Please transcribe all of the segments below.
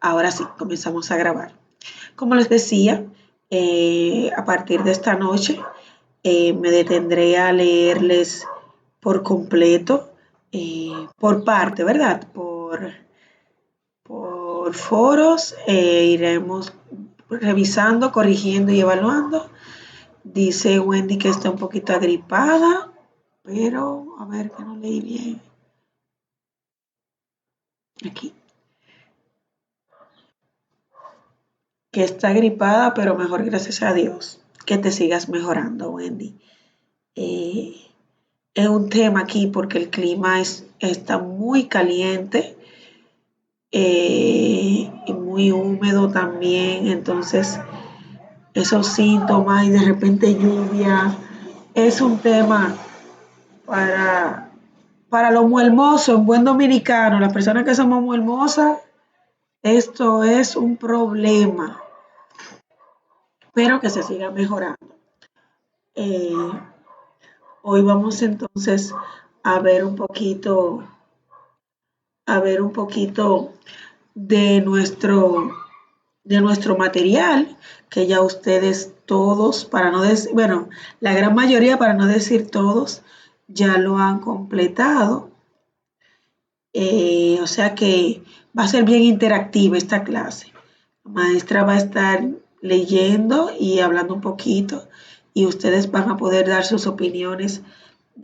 Ahora sí, comenzamos a grabar. Como les decía, a partir de esta noche me detendré a leerles por completo, por parte, ¿verdad? Por foros, iremos revisando, corrigiendo y evaluando. Dice Wendy que está un poquito agripada, pero a ver que no leí bien. Aquí. Que está gripada, pero mejor gracias a Dios. Que te sigas mejorando, Wendy. Eh, es un tema aquí porque el clima está muy caliente y muy húmedo también, entonces esos síntomas y de repente lluvia es un tema para, para los muelmosos, en buen dominicano, las personas que somos muelmosas, esto es un problema, pero que se siga mejorando. Eh, Hoy vamos entonces a ver un poquito, a ver un poquito de nuestro material, que ya ustedes todos, para no decir, bueno, la gran mayoría, para no decir todos, ya lo han completado. O sea que va a ser bien interactiva esta clase. La maestra va a estar leyendo y hablando un poquito y ustedes van a poder dar sus opiniones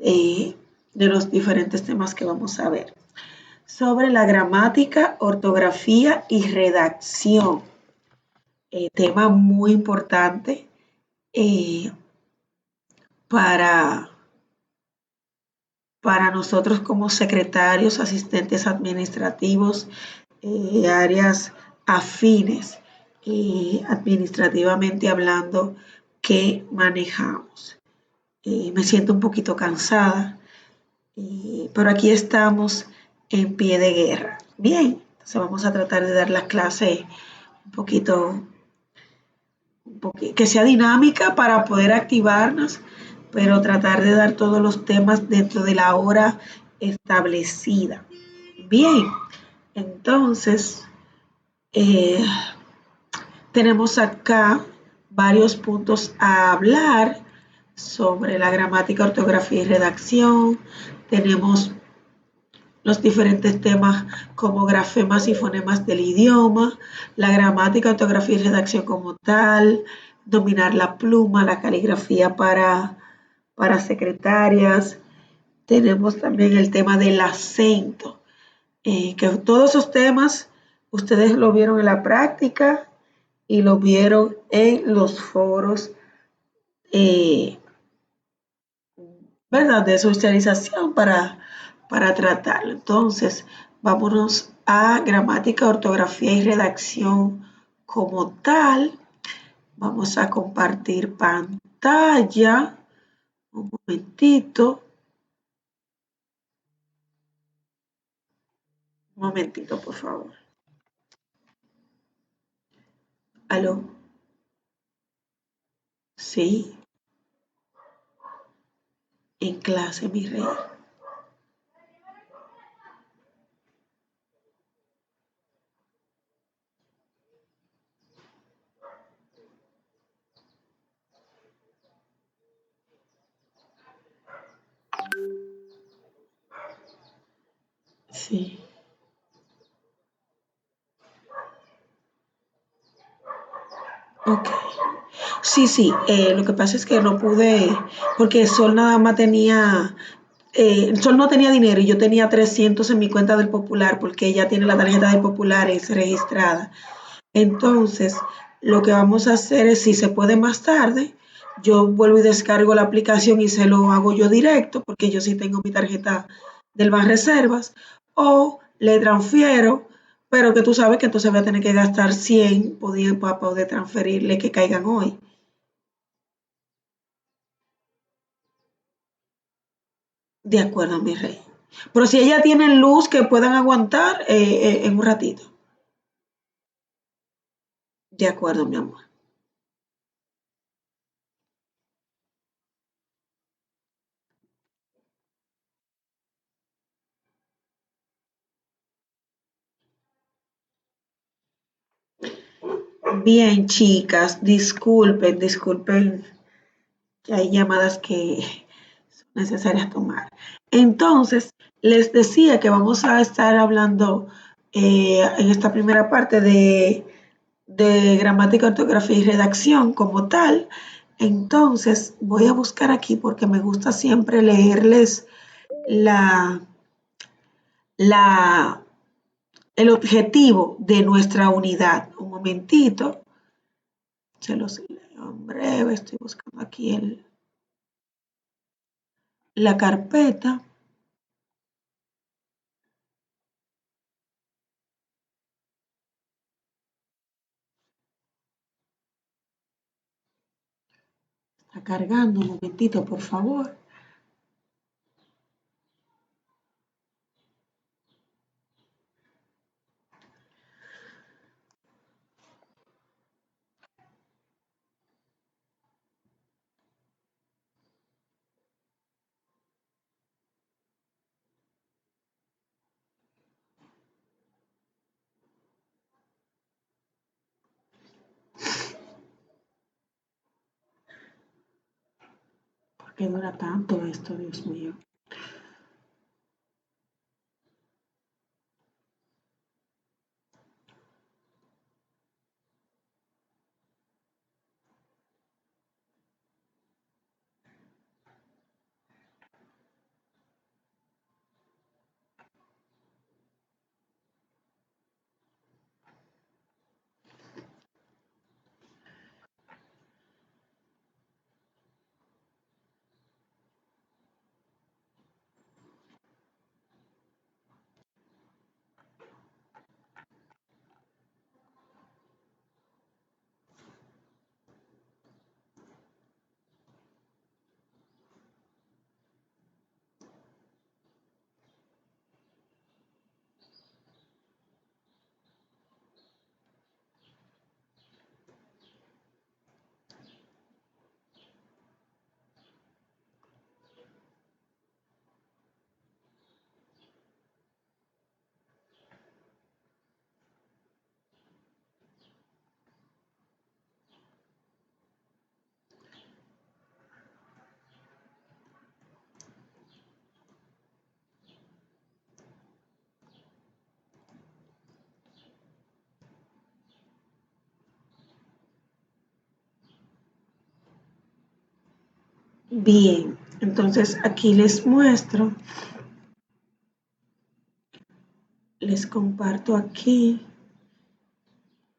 eh, de los diferentes temas que vamos a ver. Sobre la gramática, ortografía y redacción. Tema muy importante eh, para, para nosotros como secretarios, asistentes administrativos, áreas afines, administrativamente hablando, que manejamos. Me siento un poquito cansada, pero aquí estamos en pie de guerra. Bien, entonces vamos a tratar de dar la clase un poquito, que sea dinámica para poder activarnos, pero tratar de dar todos los temas dentro de la hora establecida. Bien, entonces eh, tenemos acá varios puntos a hablar sobre la gramática, ortografía y redacción. Tenemos los diferentes temas como grafemas y fonemas del idioma, la gramática, ortografía y redacción como tal, dominar la pluma, la caligrafía para secretarias. Tenemos también el tema del acento, que todos esos temas ustedes lo vieron en la práctica y lo vieron en los foros, eh, ¿verdad? De socialización para tratarlo. Entonces, vámonos a gramática, ortografía y redacción como tal. Vamos a compartir pantalla. Un momentito, un momentito, por favor. ¿Aló? Sí, en clase, mi rey. Sí. Ok. Sí, sí, lo que pasa es que no pude, porque Sol nada más tenía, Sol no tenía dinero y yo tenía 300 en mi cuenta del Popular porque ella tiene la tarjeta del Popular, es registrada. Entonces, lo que vamos a hacer es, si se puede más tarde, yo vuelvo y descargo la aplicación y se lo hago yo directo porque yo sí tengo mi tarjeta del Banreservas, o le transfiero, pero que tú sabes que entonces voy a tener que gastar 100 para poder transferirle que caigan hoy. De acuerdo, mi rey. Pero si ella tiene luz que puedan aguantar en un ratito. De acuerdo, mi amor. Bien, chicas, disculpen que hay llamadas que son necesarias tomar. Entonces, les decía que vamos a estar hablando en esta primera parte de gramática, ortografía y redacción como tal. Entonces, voy a buscar aquí porque me gusta siempre leerles la, la, el objetivo de nuestra unidad. Un momentito, se los leo en breve, estoy buscando aquí la carpeta. Está cargando, un momentito, por favor. ¿Por qué dura tanto esto, Dios mío? Bien, entonces aquí les muestro, les comparto aquí.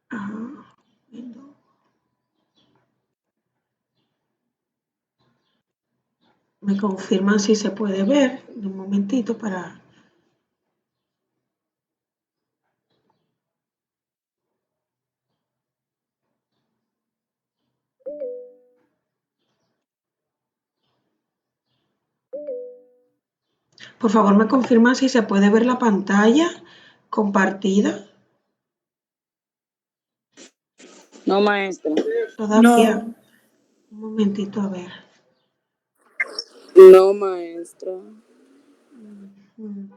Ah, window. Me confirman si se puede ver. Un momentito para... Por favor, me confirman si se puede ver la pantalla compartida. No, maestra. Todavía. Un momentito, a ver. No, maestra. Mm,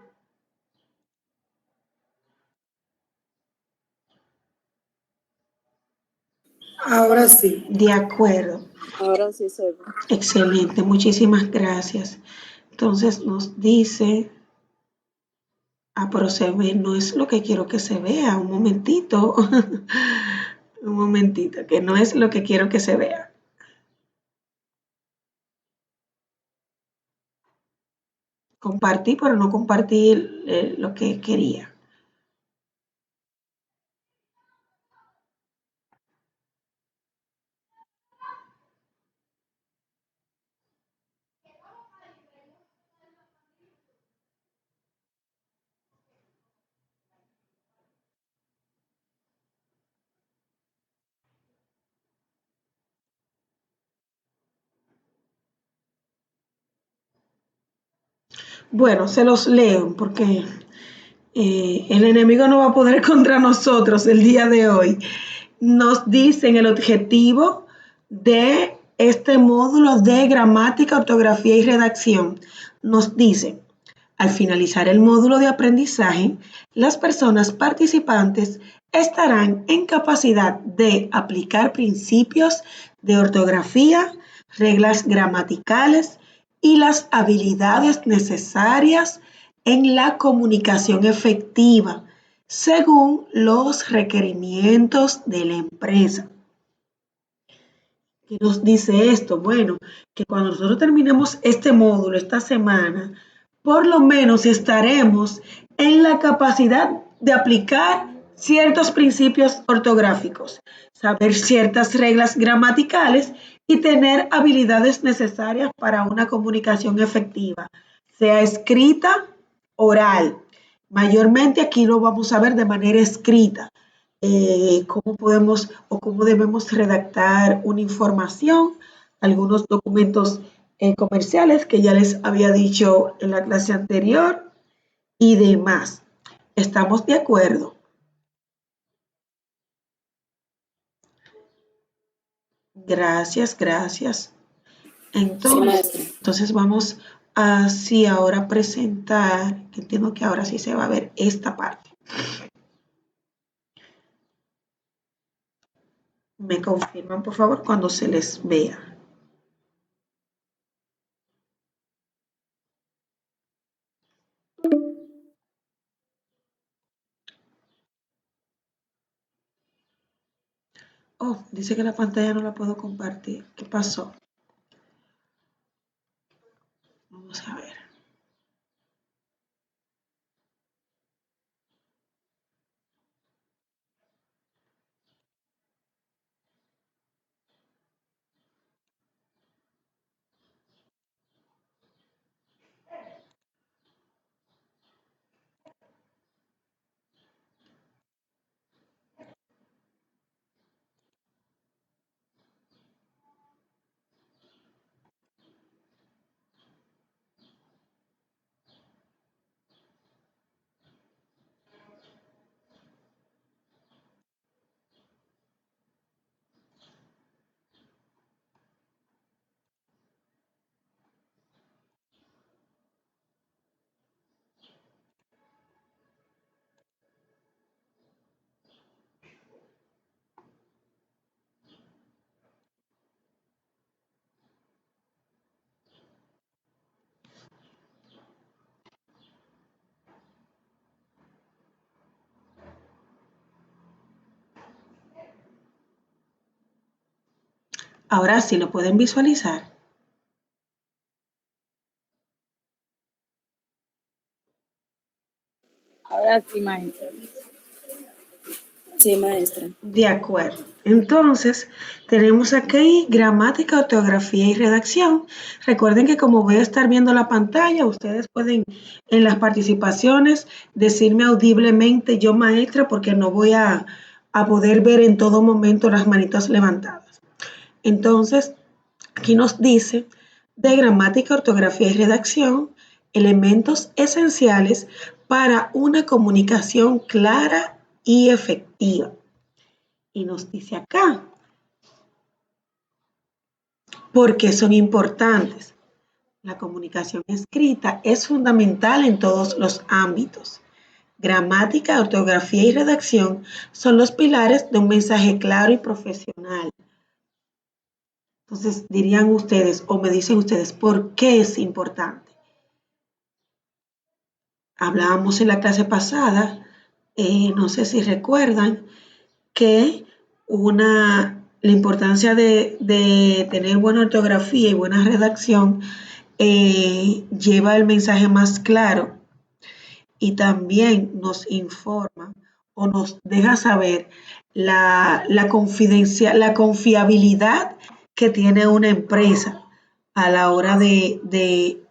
Ahora sí. De acuerdo. Ahora sí se ve. Excelente, muchísimas gracias. Entonces nos dice, pero se ve, no es lo que quiero que se vea. Un momentito. Un momentito, que no es lo que quiero que se vea. Compartí, pero no compartí lo que quería. Bueno, se los leo porque el enemigo no va a poder contra nosotros el día de hoy. Nos dicen el objetivo de este módulo de gramática, ortografía y redacción. Nos dice, Al finalizar el módulo de aprendizaje, las personas participantes estarán en capacidad de aplicar principios de ortografía, reglas gramaticales y las habilidades necesarias en la comunicación efectiva según los requerimientos de la empresa. ¿Qué nos dice esto? Bueno, que cuando nosotros terminemos este módulo esta semana, por lo menos estaremos en la capacidad de aplicar ciertos principios ortográficos, saber ciertas reglas gramaticales y tener habilidades necesarias para una comunicación efectiva, sea escrita, oral. Mayormente aquí lo vamos a ver de manera escrita. Cómo podemos o cómo debemos redactar una información, algunos documentos comerciales que ya les había dicho en la clase anterior y demás. ¿Estamos de acuerdo? Gracias, gracias. Sí, maestra. Entonces vamos así ahora a presentar, que entiendo que ahora sí se va a ver esta parte. Me confirman, por favor, cuando se les vea. Oh, dice que la pantalla no la puedo compartir. ¿Qué pasó? Vamos a ver. Ahora sí lo pueden visualizar. Ahora sí, maestra. Sí, maestra. De acuerdo. Entonces, tenemos aquí gramática, ortografía y redacción. Recuerden que como voy a estar viendo la pantalla, ustedes pueden en las participaciones decirme audiblemente yo maestra porque no voy a poder ver en todo momento las manitas levantadas. Entonces, aquí nos dice de gramática, ortografía y redacción, elementos esenciales para una comunicación clara y efectiva. Y nos dice acá, ¿por qué son importantes? La comunicación escrita es fundamental en todos los ámbitos. Gramática, ortografía y redacción son los pilares de un mensaje claro y profesional. Entonces dirían ustedes o me dicen ustedes, ¿por qué es importante? Hablábamos en la clase pasada, no sé si recuerdan, que la importancia de tener buena ortografía y buena redacción lleva el mensaje más claro y también nos informa o nos deja saber la confiabilidad que tiene una empresa a la hora de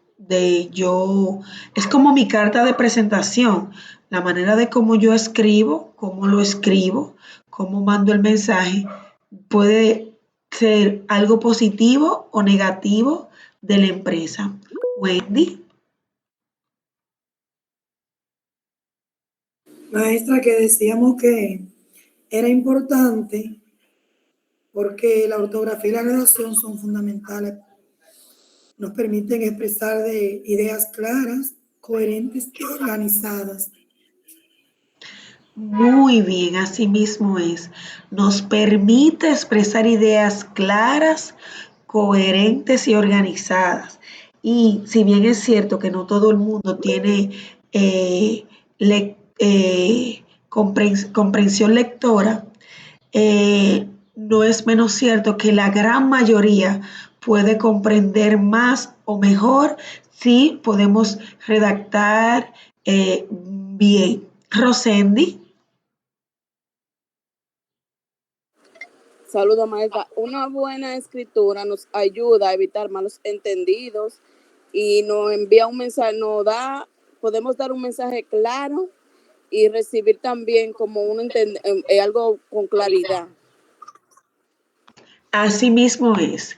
yo, es como mi carta de presentación, la manera de cómo yo escribo, cómo lo escribo, cómo mando el mensaje, puede ser algo positivo o negativo de la empresa. Wendy. Maestra, que decíamos que era importante porque la ortografía y la redacción son fundamentales. Nos permiten expresar de ideas claras, coherentes y organizadas. Muy bien, así mismo es. Nos permite expresar ideas claras, coherentes y organizadas. Y si bien es cierto que no todo el mundo tiene comprensión lectora, no es menos cierto que la gran mayoría puede comprender más o mejor si podemos redactar bien. Rosendi. Saludos, maestra. Una buena escritura nos ayuda a evitar malos entendidos y nos envía un mensaje, podemos dar un mensaje claro y recibir también como algo con claridad. Así mismo es.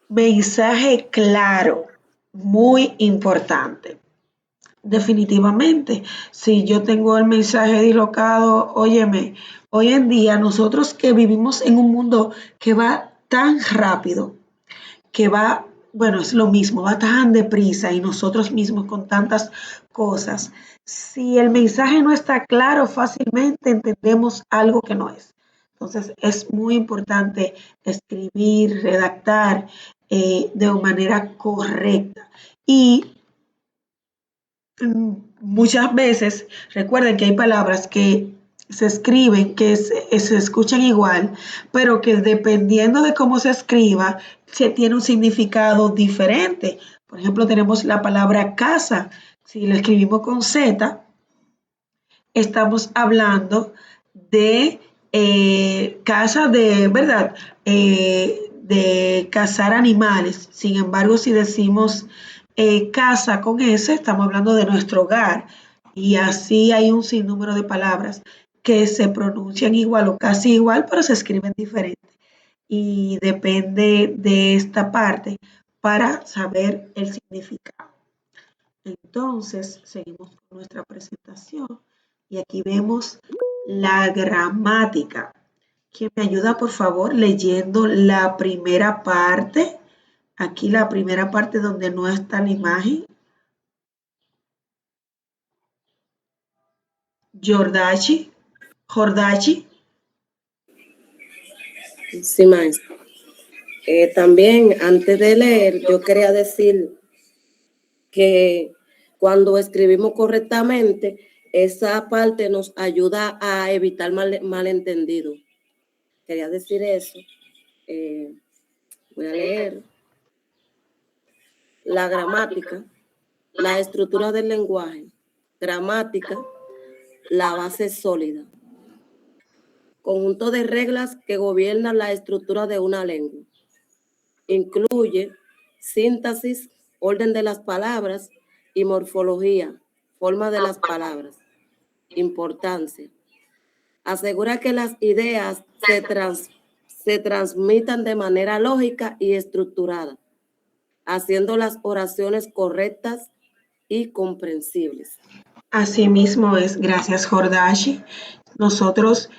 Mensaje claro, muy importante. Definitivamente, si yo tengo el mensaje dislocado, óyeme, hoy en día nosotros que vivimos en un mundo que va tan rápido, que va, bueno, es lo mismo, va tan deprisa y nosotros mismos con tantas cosas. Si el mensaje no está claro, fácilmente entendemos algo que no es. Entonces, es muy importante escribir, redactar de manera correcta. Y muchas veces, recuerden que hay palabras que se escriben, que se escuchan igual, pero que dependiendo de cómo se escriba, se tiene un significado diferente. Por ejemplo, tenemos la palabra casa. Si la escribimos con Z, estamos hablando de casa de, ¿verdad? De cazar animales. Sin embargo, si decimos casa con S, estamos hablando de nuestro hogar. Y así hay un sinnúmero de palabras que se pronuncian igual o casi igual, pero se escriben diferente. Y depende de esta parte para saber el significado. Entonces, seguimos con nuestra presentación y aquí vemos la gramática. ¿Quién me ayuda, por favor, leyendo la primera parte? Aquí la primera parte donde no está la imagen. Jordachi. Sí, maestra. También, antes de leer, yo quería decir que cuando escribimos correctamente, esa parte nos ayuda a evitar malentendidos. Quería decir eso. Voy a leer. La gramática, la estructura del lenguaje. Gramática, la base sólida. Conjunto de reglas que gobiernan la estructura de una lengua. Incluye síntesis, orden de las palabras y morfología, forma de las palabras. Importancia. Asegura que las ideas se transmitan de manera lógica y estructurada, haciendo las oraciones correctas y comprensibles. Así mismo es, gracias Jordashi. Nosotros,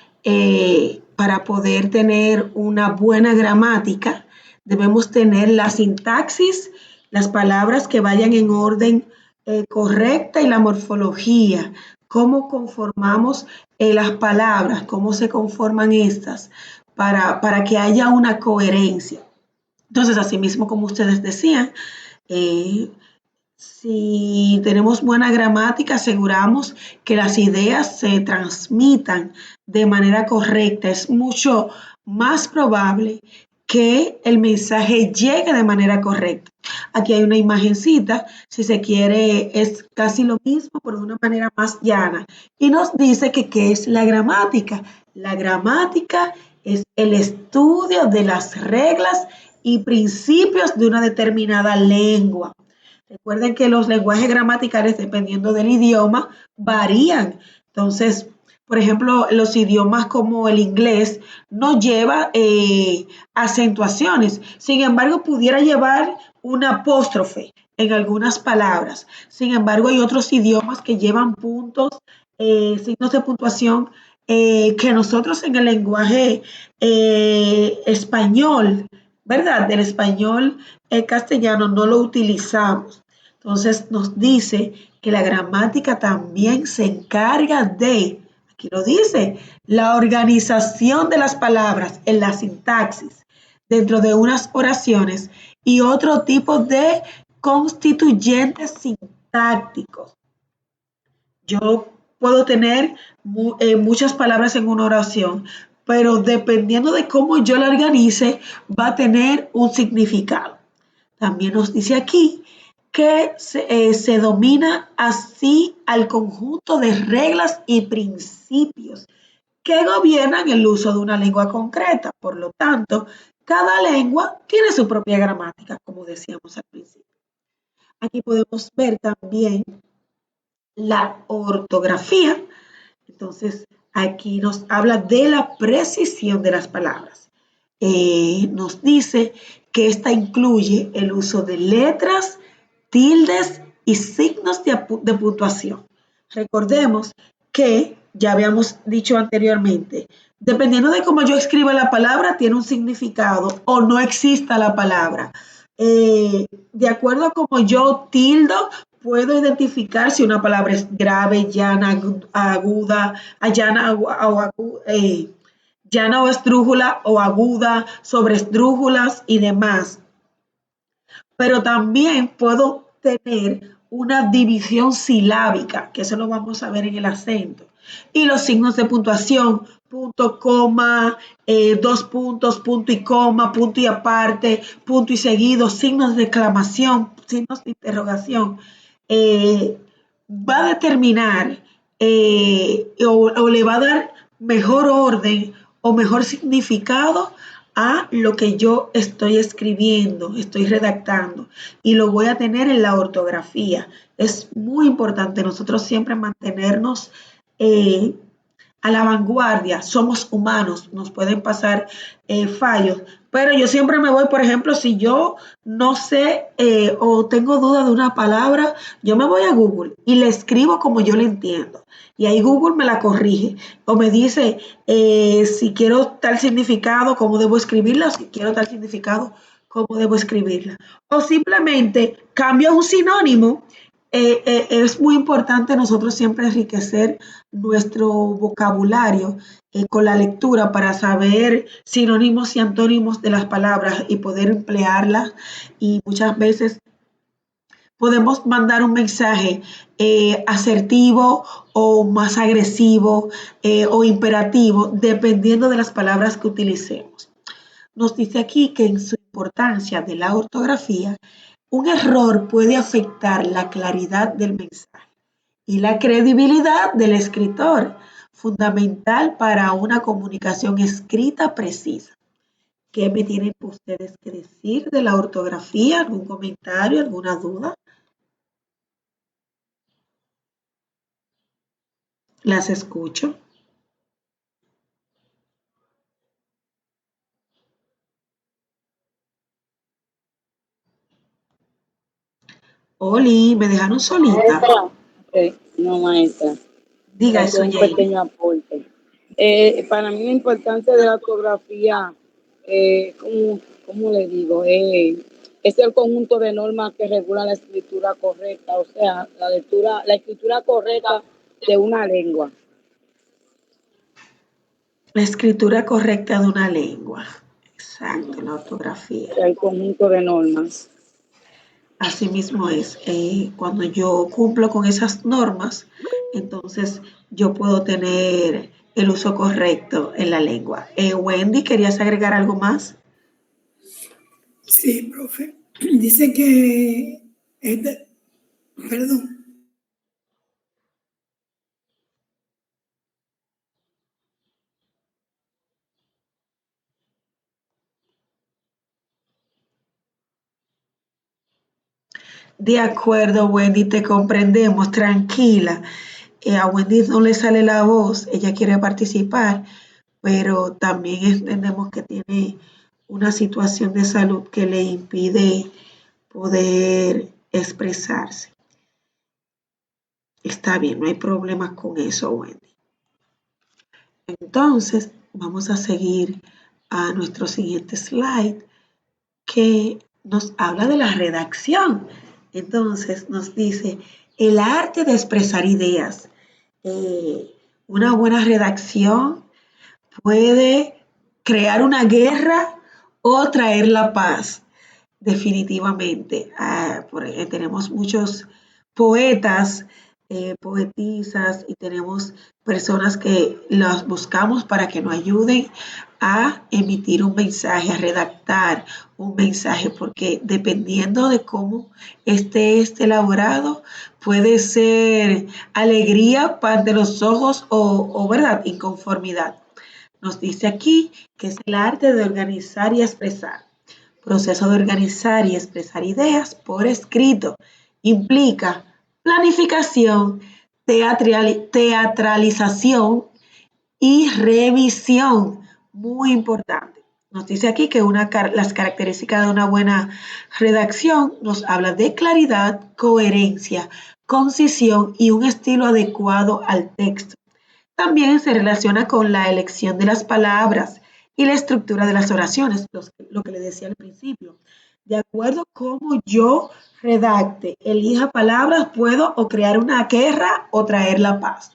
para poder tener una buena gramática, debemos tener la sintaxis, las palabras que vayan en orden correcta y la morfología, cómo conformamos las palabras, cómo se conforman estas, para que haya una coherencia. Entonces, así mismo como ustedes decían, si tenemos buena gramática, aseguramos que las ideas se transmitan de manera correcta. Es mucho más probable que el mensaje llegue de manera correcta. Aquí hay una imagencita, si se quiere, es casi lo mismo, pero de una manera más llana. Y nos dice que ¿qué es la gramática? La gramática es el estudio de las reglas y principios de una determinada lengua. Recuerden que los lenguajes gramaticales, dependiendo del idioma, varían. Entonces, por ejemplo, los idiomas como el inglés no lleva acentuaciones. Sin embargo, pudiera llevar un apóstrofe en algunas palabras. Sin embargo, hay otros idiomas que llevan puntos, signos de puntuación que nosotros en el lenguaje español, ¿verdad? Del español castellano no lo utilizamos. Entonces nos dice que la gramática también se encarga de, aquí lo dice, la organización de las palabras en la sintaxis dentro de unas oraciones y otro tipo de constituyentes sintácticos. Yo puedo tener muchas palabras en una oración, pero dependiendo de cómo yo la organice, va a tener un significado. También nos dice aquí que se domina así al conjunto de reglas y principios que gobiernan el uso de una lengua concreta. Por lo tanto, cada lengua tiene su propia gramática, como decíamos al principio. Aquí podemos ver también la ortografía. Entonces, aquí nos habla de la precisión de las palabras. Nos dice que esta incluye el uso de letras, tildes y signos de puntuación. Recordemos que ya habíamos dicho anteriormente, dependiendo de cómo yo escriba la palabra, tiene un significado o no exista la palabra. De acuerdo a cómo yo tildo, puedo identificar si una palabra es grave, llana, aguda, llana o esdrújula o aguda, sobre esdrújulas y demás. Pero también puedo tener una división silábica, que eso lo vamos a ver en el acento. Y los signos de puntuación, punto, coma, dos puntos, punto y coma, punto y aparte, punto y seguido, signos de exclamación, signos de interrogación, va a determinar o le va a dar mejor orden o mejor significado a lo que yo estoy escribiendo, estoy redactando y lo voy a tener en la ortografía. Es muy importante nosotros siempre mantenernos a la vanguardia. Somos humanos, nos pueden pasar fallos, pero yo siempre me voy, por ejemplo, si yo no sé o tengo duda de una palabra, yo me voy a Google y le escribo como yo le entiendo. Y ahí Google me la corrige o me dice si quiero tal significado, cómo debo escribirla, si quiero tal significado, cómo debo escribirla. O simplemente cambio un sinónimo. Es muy importante nosotros siempre enriquecer nuestro vocabulario con la lectura para saber sinónimos y antónimos de las palabras y poder emplearlas. Y muchas veces podemos mandar un mensaje asertivo o más agresivo o imperativo, dependiendo de las palabras que utilicemos. Nos dice aquí que en su importancia de la ortografía, un error puede afectar la claridad del mensaje y la credibilidad del escritor, fundamental para una comunicación escrita precisa. ¿Qué me tienen ustedes que decir de la ortografía? ¿Algún comentario, alguna duda? Las escucho. Oli, me dejaron solita. Maestra, no, maestra, Diga hacer eso, un Jay. pequeño aporte. Para mí la importancia de la ortografía, ¿cómo le digo? Es el conjunto de normas que regula la escritura correcta, o sea, la escritura correcta de una lengua. La escritura correcta de una lengua. Exacto, la ortografía. O sea, el conjunto de normas. Así mismo es. Cuando yo cumplo con esas normas, entonces yo puedo tener el uso correcto en la lengua. Wendy, ¿querías agregar algo más? Sí, profe. Dice que, perdón, De acuerdo, Wendy, te comprendemos, tranquila. A Wendy no le sale la voz, ella quiere participar, pero también entendemos que tiene una situación de salud que le impide poder expresarse. Está bien, no hay problemas con eso, Wendy. Entonces, vamos a seguir a nuestro siguiente slide que nos habla de la redacción. Entonces, nos dice El arte de expresar ideas. Una buena redacción puede crear una guerra o traer la paz, definitivamente. Tenemos muchos poetas, poetisas y tenemos personas que las buscamos para que nos ayuden a emitir un mensaje, a redactar un mensaje, porque dependiendo de cómo esté elaborado, puede ser alegría de los ojos o ¿verdad? Inconformidad. Nos dice aquí que es el arte de organizar y expresar. Proceso de organizar y expresar ideas por escrito. Implica planificación, teatralización y revisión. Muy importante. Nos dice aquí que las características de una buena redacción nos habla de claridad, coherencia, concisión y un estilo adecuado al texto. También se relaciona con la elección de las palabras y la estructura de las oraciones, lo que le decía al principio. De acuerdo a cómo yo redacte, elija palabras, puedo o crear una guerra o traer la paz.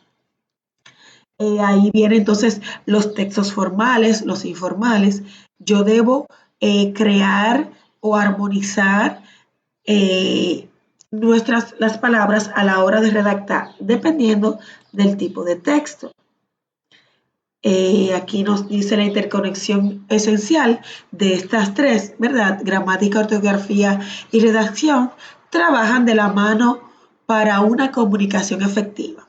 Ahí vienen entonces los textos formales, los informales. Yo debo crear o armonizar las palabras a la hora de redactar, dependiendo del tipo de texto. Aquí nos dice la interconexión esencial de estas tres, ¿verdad? Gramática, ortografía y redacción trabajan de la mano para una comunicación efectiva.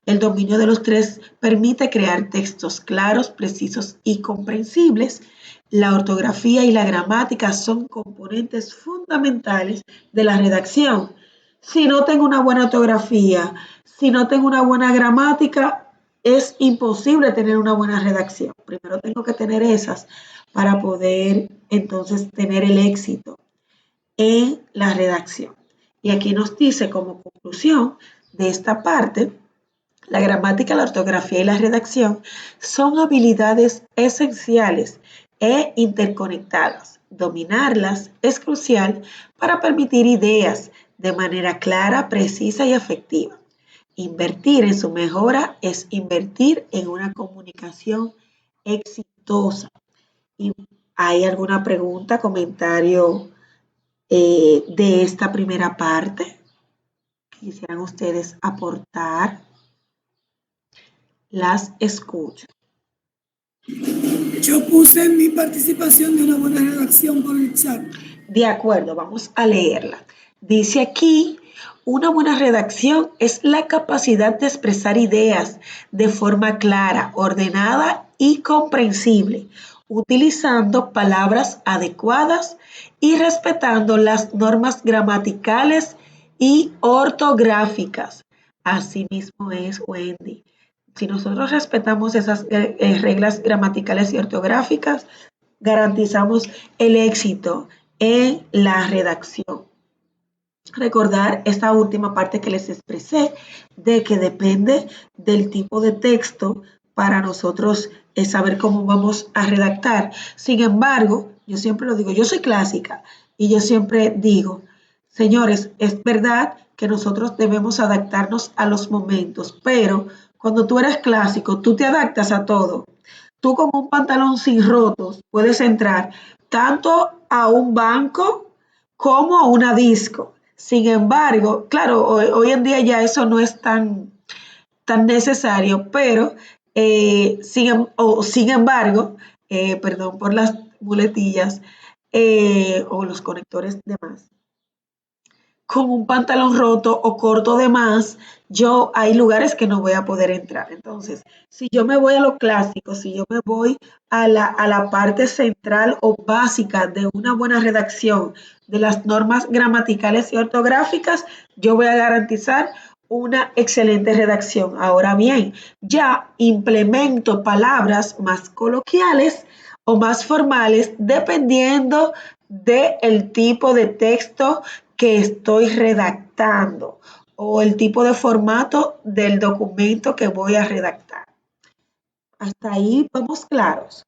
El dominio de los tres permite crear textos claros, precisos y comprensibles. La ortografía y la gramática son componentes fundamentales de la redacción. Si no tengo una buena ortografía, si no tengo una buena gramática, es imposible tener una buena redacción. Primero tengo que tener esas para poder entonces tener el éxito en la redacción. Y aquí nos dice como conclusión de esta parte, la gramática, la ortografía y la redacción son habilidades esenciales e interconectadas. Dominarlas es crucial para permitir ideas de manera clara, precisa y efectiva. Invertir en su mejora es invertir en una comunicación exitosa. ¿Y hay alguna pregunta, comentario de esta primera parte que quisieran ustedes aportar? Las escucho. Yo puse mi participación de una buena redacción por el chat. De acuerdo, vamos a leerla. Dice aquí, una buena redacción es la capacidad de expresar ideas de forma clara, ordenada y comprensible, utilizando palabras adecuadas y respetando las normas gramaticales y ortográficas. Asimismo es, Wendy. Si nosotros respetamos esas reglas gramaticales y ortográficas, garantizamos el éxito en la redacción. Recordar esta última parte que les expresé, de que depende del tipo de texto para nosotros saber cómo vamos a redactar. Sin embargo, yo siempre lo digo, yo soy clásica y yo siempre digo, señores, es verdad que nosotros debemos adaptarnos a los momentos, pero cuando tú eres clásico, tú te adaptas a todo. Tú con un pantalón sin rotos puedes entrar tanto a un banco como a una disco. Sin embargo, claro, hoy en día ya eso no es tan necesario, pero sin embargo, perdón por las muletillas o los conectores de más, con un pantalón roto o corto de más, hay lugares que no voy a poder entrar. Entonces, si yo me voy a lo clásico, si yo me voy a la parte central o básica de una buena redacción de las normas gramaticales y ortográficas, yo voy a garantizar una excelente redacción. Ahora bien, ya implemento palabras más coloquiales o más formales dependiendo del tipo de texto que estoy redactando o el tipo de formato del documento que voy a redactar. Hasta ahí vamos claros.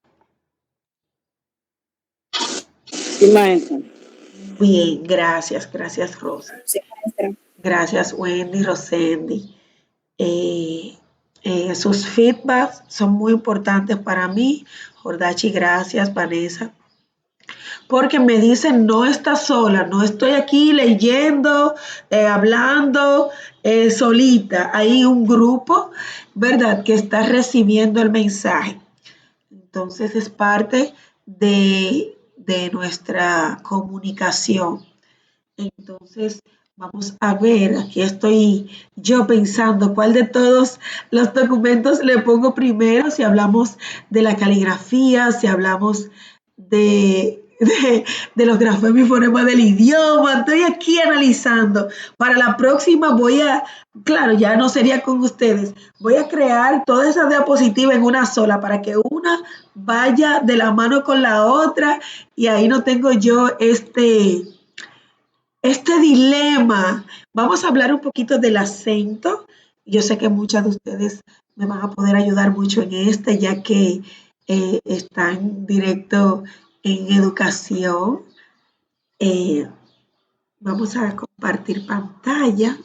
Sí, maestra. Bien, gracias, Rosa. Sí, maestra. Gracias, Wendy, Rosendi. Sus feedbacks son muy importantes para mí. Jordachi, gracias, Vanessa. Porque me dicen, no estás sola, no estoy aquí leyendo, hablando solita. Hay un grupo, ¿verdad?, que está recibiendo el mensaje. Entonces es parte de nuestra comunicación. Entonces, vamos a ver, aquí estoy yo pensando cuál de todos los documentos le pongo primero, si hablamos de la caligrafía, si hablamos de los grafemas y fonemas del idioma. Estoy aquí analizando. Para la próxima claro, ya no sería con ustedes, voy a crear todas esas diapositivas en una sola para que una vaya de la mano con la otra y ahí no tengo yo este dilema. Vamos a hablar un poquito del acento. Yo sé que muchas de ustedes me van a poder ayudar mucho en ya que están directo en educación. Vamos a compartir pantalla.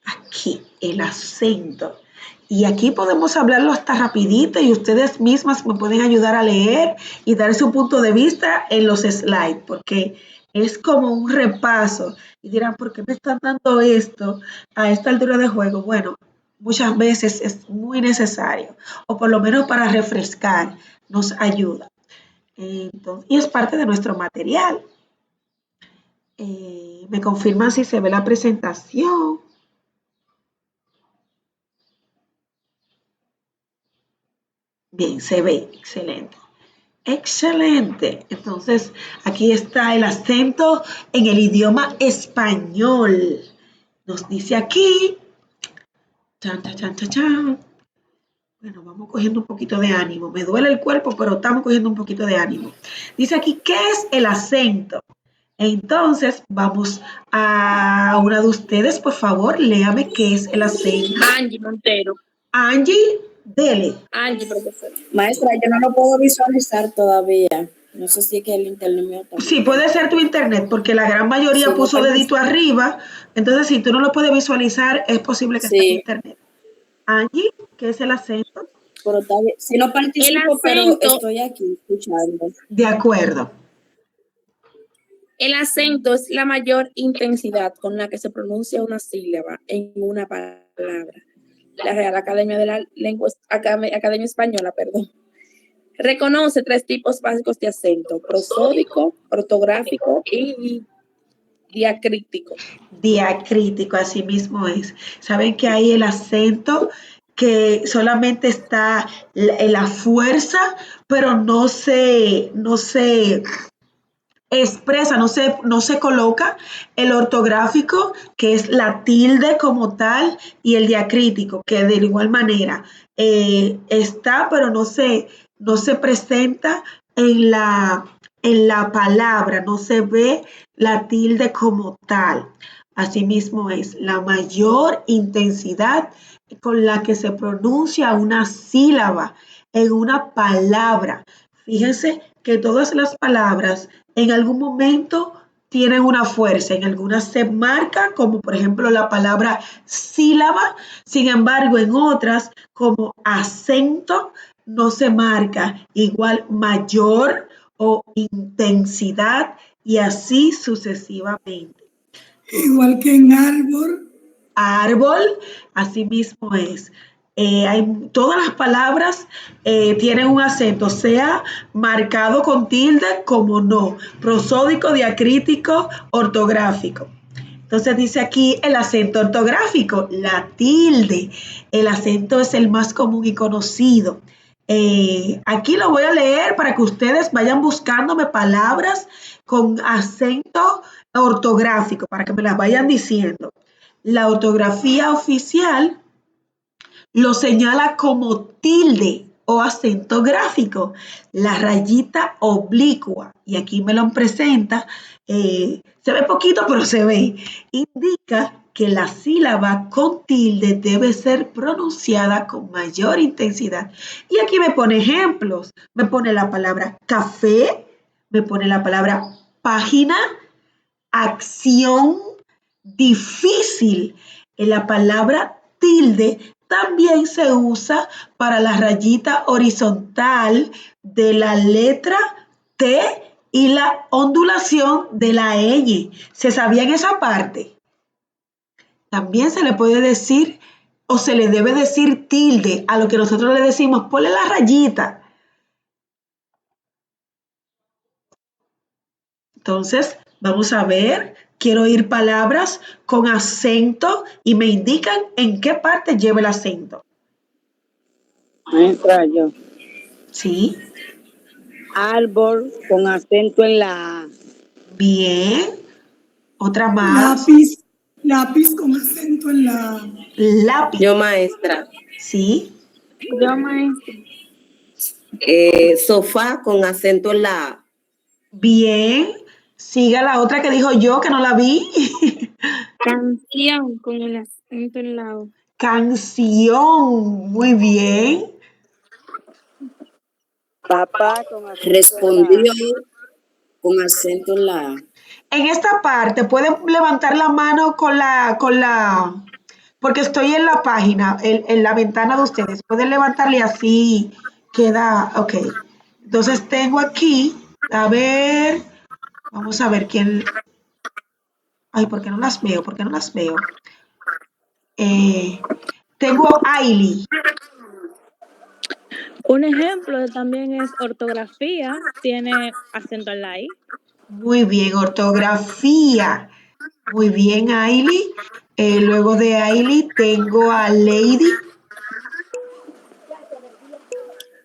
Aquí, el acento. Y aquí podemos hablarlo hasta rapidito y ustedes mismas me pueden ayudar a leer y dar su punto de vista en los slides, porque es como un repaso. Y dirán, ¿por qué me están dando esto a esta altura de juego? Bueno, muchas veces es muy necesario, o por lo menos para refrescar, nos ayuda. Entonces, y es parte de nuestro material. Me confirman si se ve la presentación. Bien, se ve, excelente. Excelente. Entonces, aquí está el acento en el idioma español. Nos dice aquí. Chan, chan, chan, chan, chan. Bueno, vamos cogiendo un poquito de ánimo. Me duele el cuerpo, pero estamos cogiendo un poquito de ánimo. Dice aquí, ¿qué es el acento? Entonces, vamos a una de ustedes, por favor, léame qué es el acento. Angie Montero. Angie, dele. Angie, profesora. Maestra, yo no lo puedo visualizar todavía. No sé si es que el internet mío también. Sí, puede ser tu internet, porque la gran mayoría Sí, puso no dedito arriba. Entonces, si tú no lo puedes visualizar, es posible que sea tu Sí, internet. Angie, ¿qué es el acento? pero está bien. Si no participo, pero acento- estoy aquí escuchando. De acuerdo. El acento es la mayor intensidad con la que se pronuncia una sílaba en una palabra. La Real Academia de la Lengua Academia Española, reconoce 3 tipos básicos de acento: prosódico, ortográfico y diacrítico. Diacrítico, así mismo es. Saben que hay el acento que solamente está en la fuerza, pero no se expresa, no se coloca el ortográfico, que es la tilde como tal, y el diacrítico, que de igual manera está, pero no se presenta en la palabra, no se ve la tilde como tal. Asimismo es la mayor intensidad con la que se pronuncia una sílaba en una palabra. Fíjense que todas las palabras en algún momento tienen una fuerza, en algunas se marca, como por ejemplo la palabra sílaba, sin embargo en otras como acento no se marca, igual mayor o intensidad y así sucesivamente. Igual que en árbol. Árbol, así mismo es. Todas las palabras tienen un acento, sea marcado con tilde como no, prosódico, diacrítico, ortográfico. Entonces dice aquí el acento ortográfico, la tilde. El acento es el más común y conocido. Aquí lo voy a leer para que ustedes vayan buscándome palabras con acento ortográfico, para que me las vayan diciendo. La ortografía oficial lo señala como tilde o acento gráfico, la rayita oblicua, y aquí me lo presenta, se ve poquito pero se ve, indica que la sílaba con tilde debe ser pronunciada con mayor intensidad. Y aquí me pone ejemplos, me pone la palabra café, me pone la palabra página, acción, difícil. La palabra tilde también se usa para la rayita horizontal de la letra T y la ondulación de la ñ. ¿Se sabían esa parte? También se le puede decir o se le debe decir tilde a lo que nosotros le decimos, ponle la rayita. Entonces, vamos a ver, quiero oír palabras con acento y me indican en qué parte lleva el acento. Maestra, yo. ¿Sí? Árbol con acento en la A. Bien. Otra más. Lápiz con acento en la... Lápiz. Yo, maestra. ¿Sí? Yo, maestra. Sofá con acento en la A. Bien. Siga la otra que dijo yo, que no la vi. Canción con el acento en la O. Canción. Muy bien. Papá con acento en la Respondió A. con acento en la A. En esta parte, pueden levantar la mano porque estoy en la página, en la ventana de ustedes. Pueden levantarle y así queda, ok. Entonces tengo aquí, a ver, vamos a ver quién, ay, ¿por qué no las veo? ¿Por qué no las veo? Tengo a Ailey. Un ejemplo también es ortografía, tiene acento en la I. Muy bien, ortografía. Muy bien, Ailey. Luego de Ailey tengo a Lady.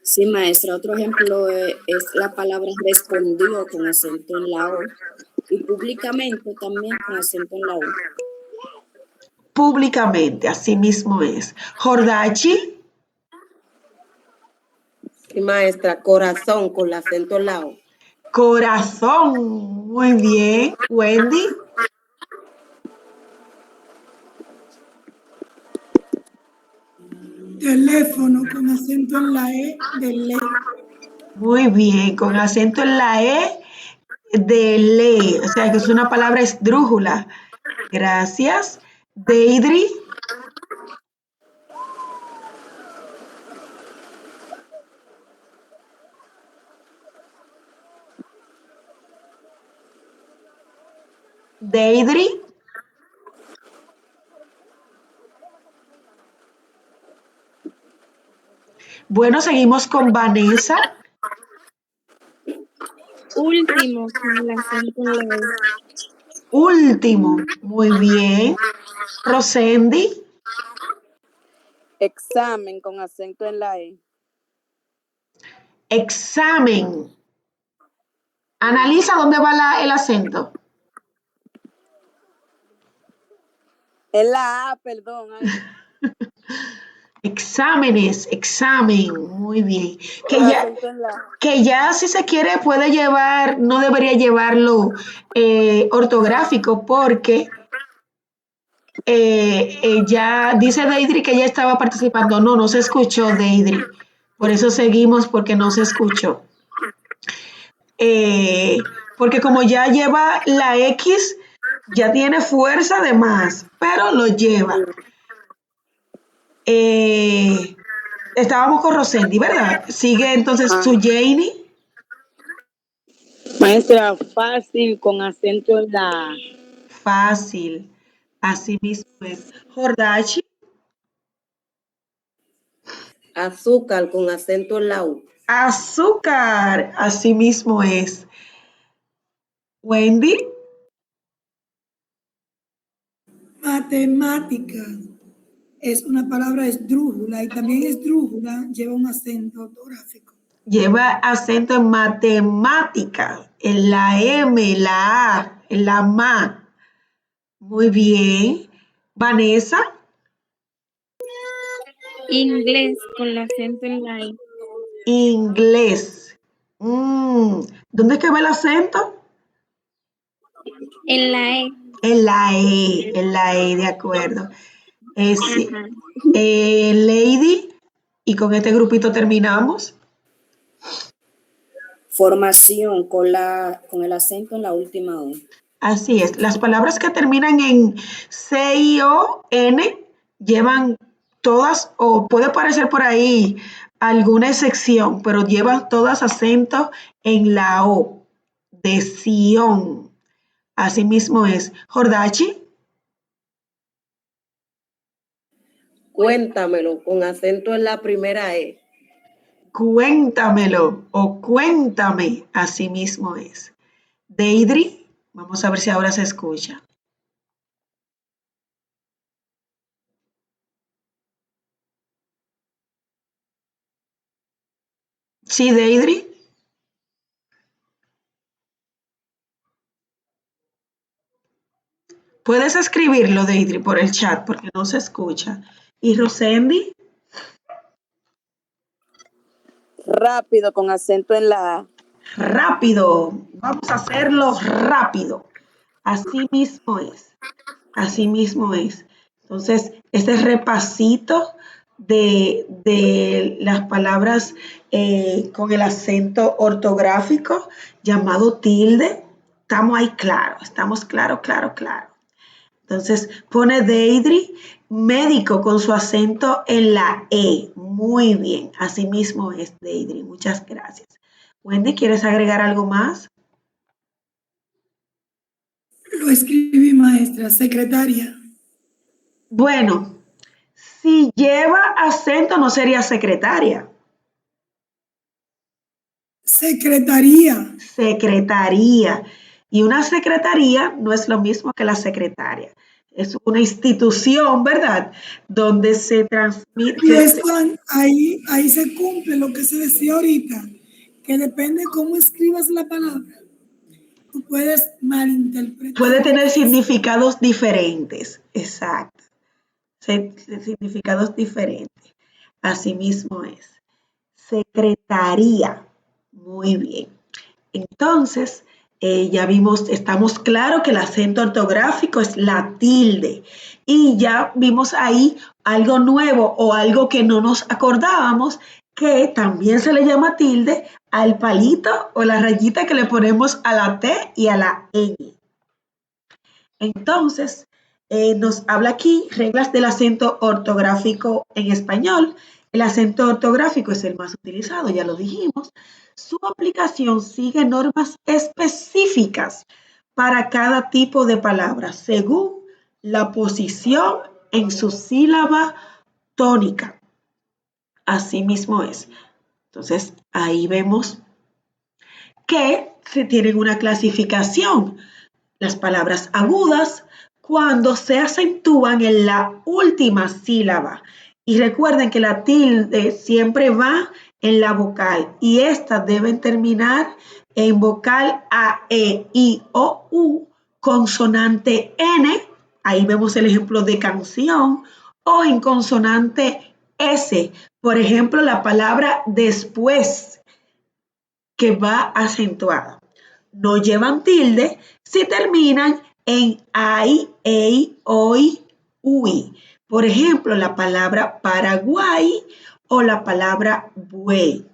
Sí, maestra. Otro ejemplo es la palabra respondió con acento en la O. Y públicamente también con acento en la O. Públicamente, así mismo es. Jordachi. Sí, maestra. Corazón con acento en la O. Corazón. Muy bien. Wendy. Teléfono con acento en la E de ley. Muy bien. Con acento en la E de le. O sea que es una palabra esdrújula. Gracias. Deidre. Deidre. Bueno, seguimos con Vanessa. Último con el acento en la O. Último. Muy bien. Rosendi. Examen con acento en la E. Examen. Analiza dónde va el acento. En la A, perdón. Ay, Exámenes, examen, muy bien. con acento en la A. Que ya si se quiere puede llevar, no debería llevarlo ortográfico porque ya dice Deidre que ya estaba participando. No, no se escuchó Deidre. Por eso seguimos porque no se escuchó. Porque como ya lleva la X, ya tiene fuerza de más, pero lo lleva. Estábamos con Rosendi, ¿verdad? Sigue entonces su Janie. Maestra, fácil con acento en la A. Fácil. Así mismo es. Jordachi. Azúcar con acento en la U. Azúcar. Así mismo es. Wendy. Matemática es una palabra esdrújula y también esdrújula lleva un acento ortográfico. Lleva acento en matemática, en la M, en la A, en la MA. Muy bien. Vanessa. Inglés con el acento en la I. Inglés. ¿Dónde es que va el acento? En la E. En la E, de acuerdo. Sí. Ajá. Lady, y con este grupito terminamos. formación con el acento en la última O. Así es. Las palabras que terminan en C-I-O-N llevan todas, o puede parecer por ahí alguna excepción, pero llevan todas acento en la O, de Sion. Así mismo es. Jordachi, Cuéntamelo con acento en la primera E. cuéntamelo o cuéntame. Así mismo es. Deidri, vamos a ver si ahora se escucha. Sí, Deidri. Puedes escribirlo, Deidri, por el chat porque no se escucha. ¿Y Rosendi? Rápido con acento en la A. Rápido. Vamos a hacerlo rápido. Así mismo es. Así mismo es. Entonces, este repasito de las palabras con el acento ortográfico llamado tilde, estamos ahí claro, estamos claro, claro, claro. Entonces pone Deidri, médico con su acento en la E. Muy bien, así mismo es Deidri. Muchas gracias. Wendy, ¿quieres agregar algo más? Lo escribí, maestra, secretaria. Bueno, si lleva acento no sería secretaria. Secretaría. Secretaría. Y una secretaría no es lo mismo que la secretaria. Es una institución, ¿verdad? Donde se transmite. Y eso ahí se cumple lo que se decía ahorita, que depende cómo escribas la palabra. Tú puedes malinterpretar Puede lo tener que dice. significados diferentes. Exacto. Significados diferentes. Así mismo es. Secretaría. Muy bien. Entonces, ya vimos, estamos claros que el acento ortográfico es la tilde. Y ya vimos ahí algo nuevo o algo que no nos acordábamos, que también se le llama tilde al palito o la rayita que le ponemos a la T y a la Ñ. Entonces, nos habla aquí reglas del acento ortográfico en español. El acento ortográfico es el más utilizado, ya lo dijimos. Su aplicación sigue normas específicas para cada tipo de palabra, según la posición en su sílaba tónica. Así mismo es. Entonces, ahí vemos que se tienen una clasificación. Las palabras agudas cuando se acentúan en la última sílaba. Y recuerden que la tilde siempre va en la vocal y estas deben terminar en vocal A, E, I, O, U, consonante N, ahí vemos el ejemplo de canción, o en consonante S, por ejemplo, la palabra después, que va acentuada. No llevan tilde si terminan en ai, ei, oi, ui. Por ejemplo, la palabra Paraguay o la palabra buey.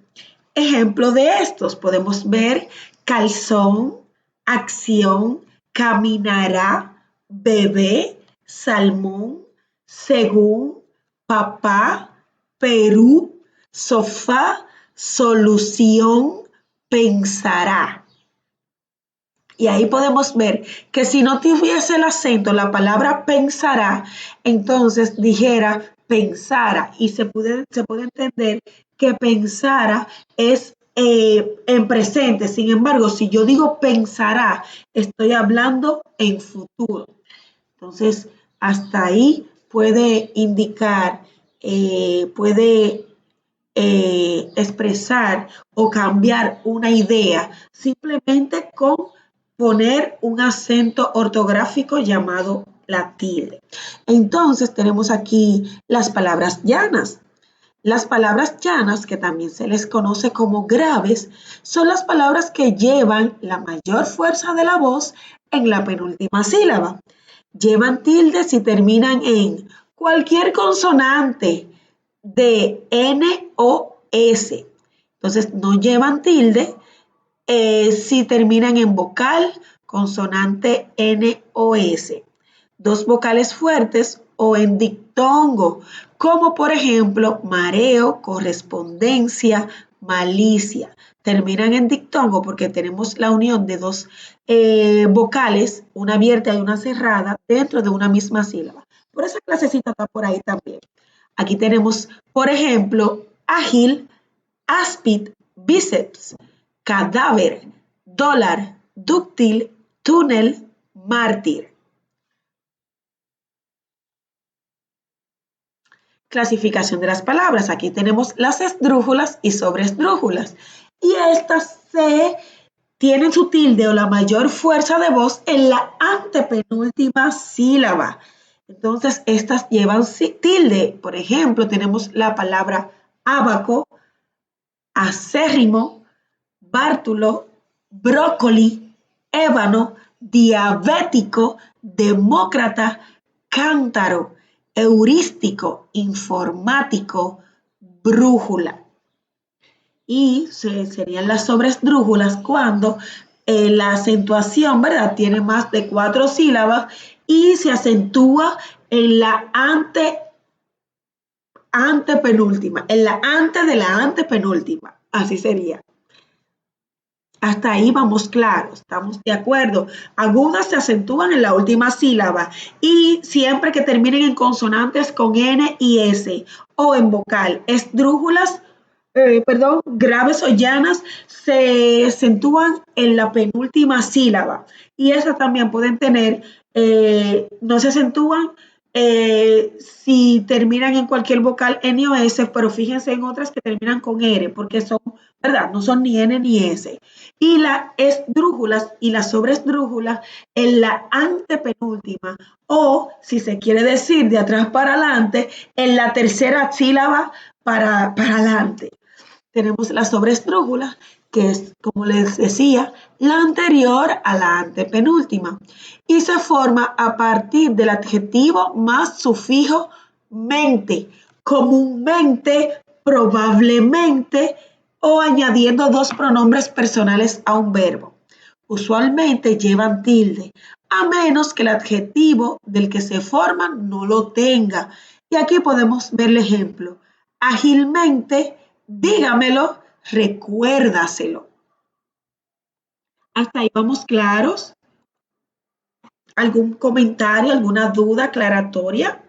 Ejemplo de estos podemos ver calzón, acción, caminará, bebé, salmón, según, papá, Perú, sofá, solución, pensará. Y ahí podemos ver que si no tuviese el acento, la palabra pensará, entonces dijera pensara. Y se puede entender que pensara es en presente. Sin embargo, si yo digo pensará, estoy hablando en futuro. Entonces, hasta ahí puede indicar, puede expresar o cambiar una idea simplemente con poner un acento ortográfico llamado la tilde. Entonces tenemos aquí las palabras llanas. Las palabras llanas, que también se les conoce como graves, son las palabras que llevan la mayor fuerza de la voz en la penúltima sílaba. Llevan tildes y terminan en cualquier consonante de N o S. Entonces no llevan tilde si terminan en vocal, consonante N o S, dos vocales fuertes o en dictongo, como por ejemplo mareo, correspondencia, malicia. Terminan en dictongo porque tenemos la unión de dos vocales, una abierta y una cerrada, dentro de una misma sílaba. Por esa clasecita está por ahí también. Aquí tenemos, por ejemplo, ágil, áspid, bíceps, cadáver, dólar, dúctil, túnel, mártir. Clasificación de las palabras. Aquí tenemos las esdrújulas y sobresdrújulas. Y estas tienen su tilde o la mayor fuerza de voz en la antepenúltima sílaba. Entonces, estas llevan tilde. Por ejemplo, tenemos la palabra ábaco, acérrimo, bártulo, brócoli, ébano, diabético, demócrata, cántaro, heurístico, informático, brújula. Y serían las sobresdrújulas cuando la acentuación, ¿verdad?, tiene más de 4 sílabas y se acentúa en la antepenúltima, en la ante de la antepenúltima. Así sería. Hasta ahí vamos claros, estamos de acuerdo. Agudas se acentúan en la última sílaba y siempre que terminen en consonantes con N y S o en vocal. Esdrújulas, graves o llanas se acentúan en la penúltima sílaba y esas también pueden tener, no se acentúan si terminan en cualquier vocal N o S, pero fíjense en otras que terminan con R, porque son, ¿verdad? No son ni N ni S. Y las esdrújulas y las sobresdrújulas en la antepenúltima, o si se quiere decir de atrás para adelante, en la tercera sílaba para adelante. Tenemos la sobresdrújula, que es, como les decía, la anterior a la antepenúltima y se forma a partir del adjetivo más sufijo mente, comúnmente, probablemente o añadiendo dos pronombres personales a un verbo. Usualmente llevan tilde, a menos que el adjetivo del que se forman no lo tenga. Y aquí podemos ver el ejemplo. Ágilmente, dígamelo, recuérdaselo. Hasta ahí vamos claros. ¿Algún comentario, alguna duda aclaratoria?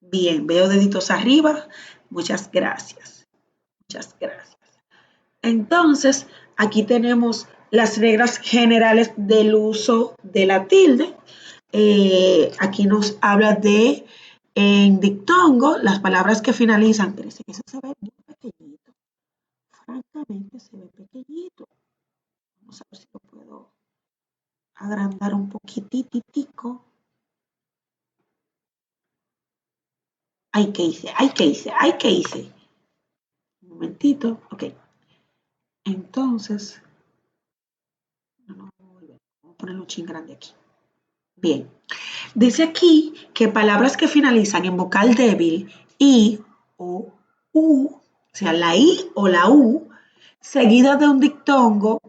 Bien, veo deditos arriba. Muchas gracias. Muchas gracias. Entonces, aquí tenemos las reglas generales del uso de la tilde. Aquí nos habla de, en dictongo, las palabras que finalizan. Pero ese se ve muy pequeñito. Francamente, se ve pequeñito. Vamos a ver si lo puedo agrandar un poquititico. Ay, ¿qué hice? Ay, ¿qué hice? Ay, ¿qué hice? Un momentito. Ok. Entonces, vamos a ponerlo un chin grande aquí. Bien. Dice aquí que palabras que finalizan en vocal débil I o U, o sea, la I o la U, seguida de un dictongo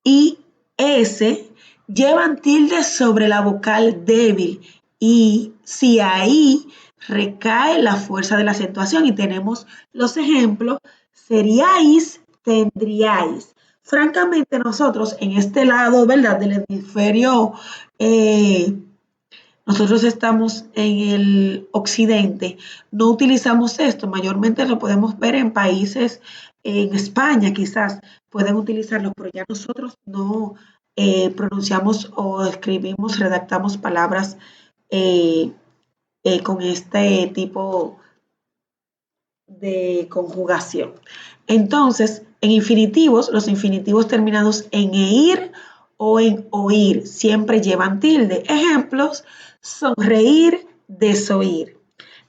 I, S, llevan tilde sobre la vocal débil y si ahí recae la fuerza de la acentuación y tenemos los ejemplos, seríais, tendríais. Francamente nosotros en este lado, ¿verdad?, del hemisferio, nosotros estamos en el occidente, no utilizamos esto, mayormente lo podemos ver en países, en España quizás pueden utilizarlo, pero ya nosotros no pronunciamos o escribimos, redactamos palabras con este tipo de conjugación. Entonces, en infinitivos, los infinitivos terminados en eir o en oír siempre llevan tilde. Ejemplos: sonreír, desoír.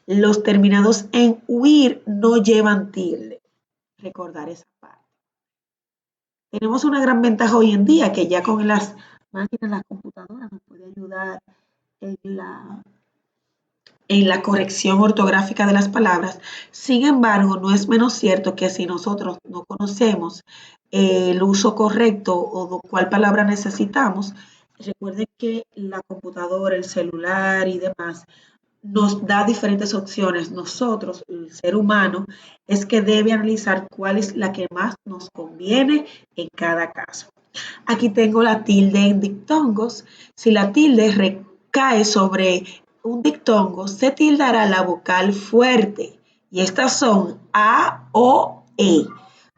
Los terminados en huir no llevan tilde. Recordar esa parte. Tenemos una gran ventaja hoy en día que ya con las máquinas, las computadoras nos puede ayudar en la en la corrección ortográfica de las palabras. Sin embargo, no es menos cierto que si nosotros no conocemos el uso correcto o cuál palabra necesitamos, recuerden que la computadora, el celular y demás nos da diferentes opciones. Nosotros, el ser humano, es que debe analizar cuál es la que más nos conviene en cada caso. Aquí tengo la tilde en dictongos. Si la tilde recae sobre un dictongo, se tildará la vocal fuerte. Y estas son A, O, E.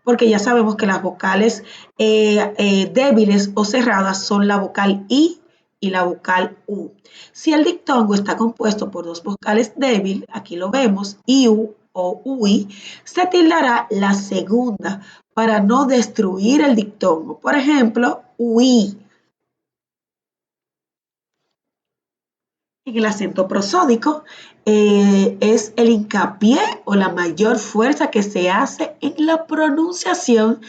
Porque ya sabemos que las vocales débiles o cerradas son la vocal I y la vocal U. Si el dictongo está compuesto por dos vocales débiles, aquí lo vemos, IU o UI, se tildará la segunda para no destruir el dictongo. Por ejemplo, UI. En el acento prosódico es el hincapié o la mayor fuerza que se hace en la pronunciación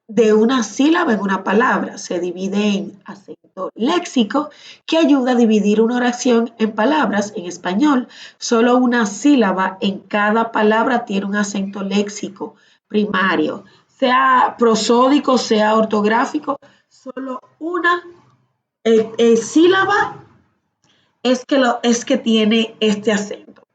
de una sílaba en una palabra. Se divide en acento léxico, que ayuda a dividir una oración en palabras. En español, solo una sílaba en cada palabra tiene un acento léxico primario. Sea prosódico, sea ortográfico, solo una sílaba es que tiene este acento.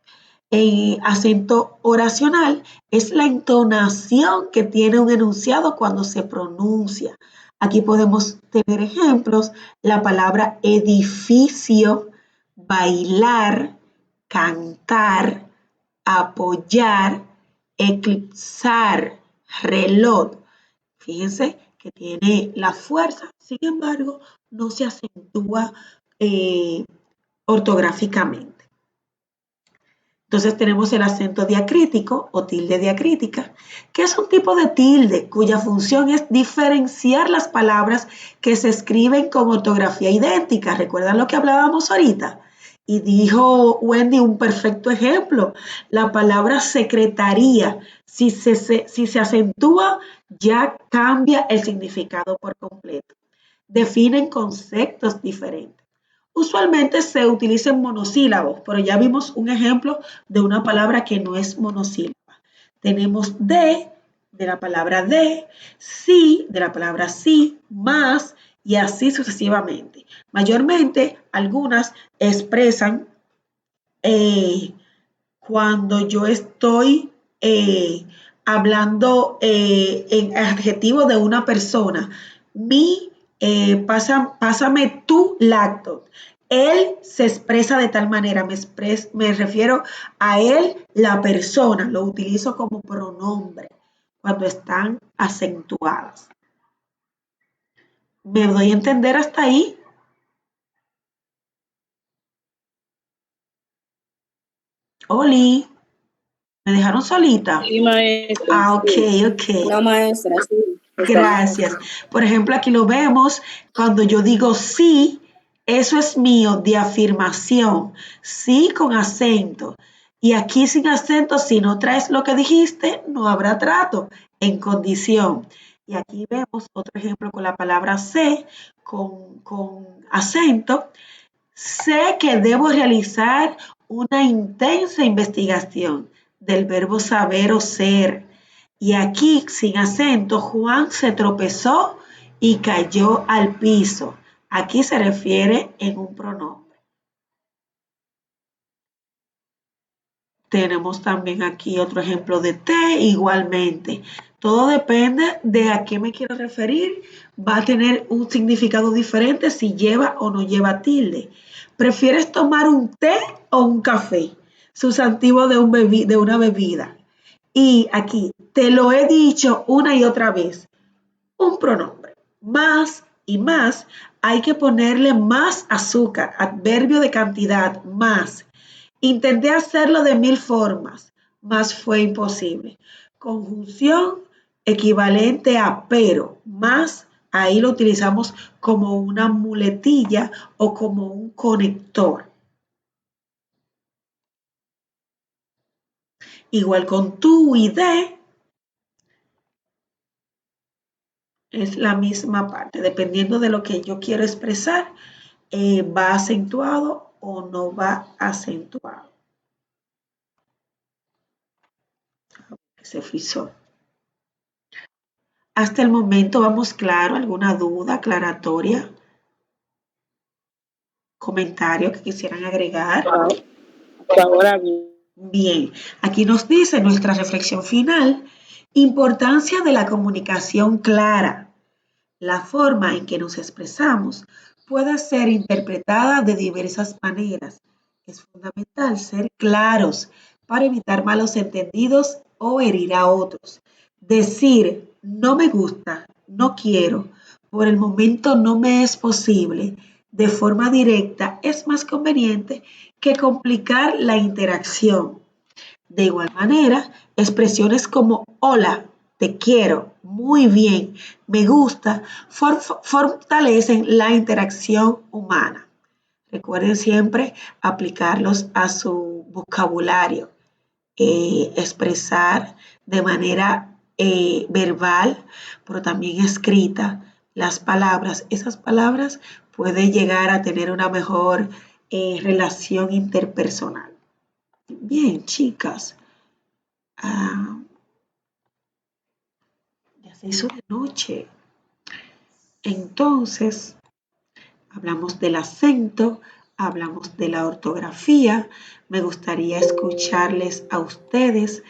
El acento oracional es la entonación que tiene un enunciado cuando se pronuncia. Aquí podemos tener ejemplos: la palabra edificio, bailar, cantar, apoyar, eclipsar, reloj. Fíjense que tiene la fuerza, sin embargo, no se acentúa ortográficamente. Entonces tenemos el acento diacrítico o tilde diacrítica, que es un tipo de tilde cuya función es diferenciar las palabras que se escriben con ortografía idéntica. ¿Recuerdan lo que hablábamos ahorita? Y dijo Wendy un perfecto ejemplo: la palabra secretaría, si se acentúa, ya cambia el significado por completo. Definen conceptos diferentes. Usualmente se utilizan monosílabos, pero ya vimos un ejemplo de una palabra que no es monosílaba. Tenemos de la palabra de, sí, de la palabra sí, más, y así sucesivamente. Mayormente, algunas expresan cuando yo estoy hablando en adjetivo de una persona. Pásame tu lacto. Él se expresa de tal manera, me refiero a él, la persona, lo utilizo como pronombre cuando están acentuadas. ¿Me doy a entender hasta ahí? Oli, ¿me dejaron solita? Sí, maestra. Ok, Sí. ok. No, maestra, sí. Gracias. Por ejemplo, aquí lo vemos cuando yo digo sí, eso es mío de afirmación, sí con acento. Y aquí sin acento, si no traes lo que dijiste, no habrá trato en condición. Y aquí vemos otro ejemplo con la palabra sé, con acento. Sé que debo realizar una intensa investigación del verbo saber o ser. Y aquí, sin acento, Juan se tropezó y cayó al piso. Aquí se refiere en un pronombre. Tenemos también aquí otro ejemplo de te, igualmente. Todo depende de a qué me quiero referir. Va a tener un significado diferente si lleva o no lleva tilde. ¿Prefieres tomar un té o un café? Sustantivo de una bebida. Y aquí, te lo he dicho una y otra vez, un pronombre. Más y más, hay que ponerle más azúcar, adverbio de cantidad, más. Intenté hacerlo de 1000 formas, mas fue imposible. Conjunción equivalente a pero, más, ahí lo utilizamos como una muletilla o como un conector. Igual con tú y de, es la misma parte, dependiendo de lo que yo quiero expresar, va acentuado o no va acentuado. Se frizó. Hasta el momento vamos claro. ¿Alguna duda aclaratoria? ¿Comentario que quisieran agregar? Ahora bien. Bien, aquí nos dice nuestra reflexión final, importancia de la comunicación clara. La forma en que nos expresamos puede ser interpretada de diversas maneras. Es fundamental ser claros para evitar malos entendidos o herir a otros. Decir no me gusta, no quiero, por el momento no me es posible, de forma directa es más conveniente que complicar la interacción. De igual manera, expresiones como hola, te quiero, muy bien, me gusta, fortalecen la interacción humana. Recuerden siempre aplicarlos a su vocabulario, expresar de manera verbal, pero también escrita las palabras. Esas palabras pueden llegar a tener una mejor relación interpersonal. Bien, chicas. Ya se hizo de noche. Entonces, hablamos del acento, hablamos de la ortografía. Me gustaría escucharles a ustedes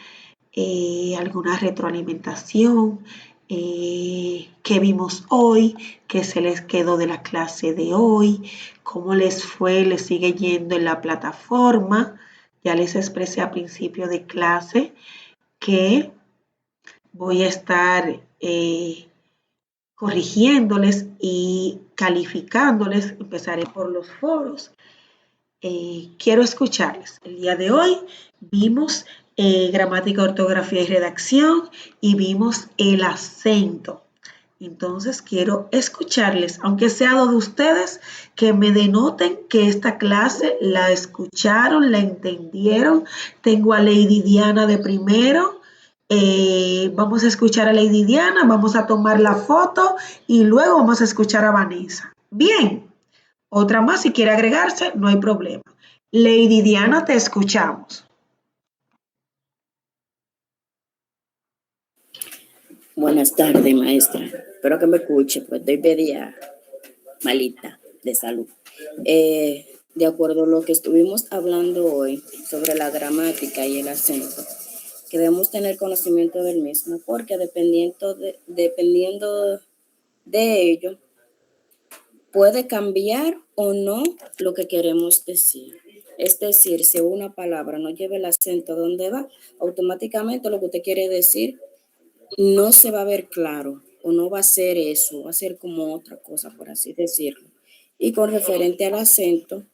alguna retroalimentación, qué vimos hoy, qué se les quedó de la clase de hoy, cómo les fue, les sigue yendo en la plataforma. Ya les expresé a principio de clase que voy a estar corrigiéndoles y calificándoles. Empezaré por los foros. Quiero escucharles. El día de hoy vimos gramática, ortografía y redacción y vimos el acento. Entonces quiero escucharles, aunque sea de ustedes, que me denoten que esta clase la escucharon, la entendieron. Tengo a Lady Diana de primero. Vamos a escuchar a Lady Diana, vamos a tomar la foto y luego vamos a escuchar a Vanessa. Bien, otra más si quiere agregarse, no hay problema. Lady Diana, te escuchamos. Buenas tardes, maestra. Espero que me escuche, pues estoy media malita de salud. De acuerdo a lo que estuvimos hablando hoy sobre la gramática y el acento, que debemos tener conocimiento del mismo, porque dependiendo de ello, puede cambiar o no lo que queremos decir. Es decir, si una palabra no lleva el acento donde va, automáticamente lo que usted quiere decir no se va a ver claro o no va a ser eso, va a ser como otra cosa, por así decirlo. Y con referente al acento,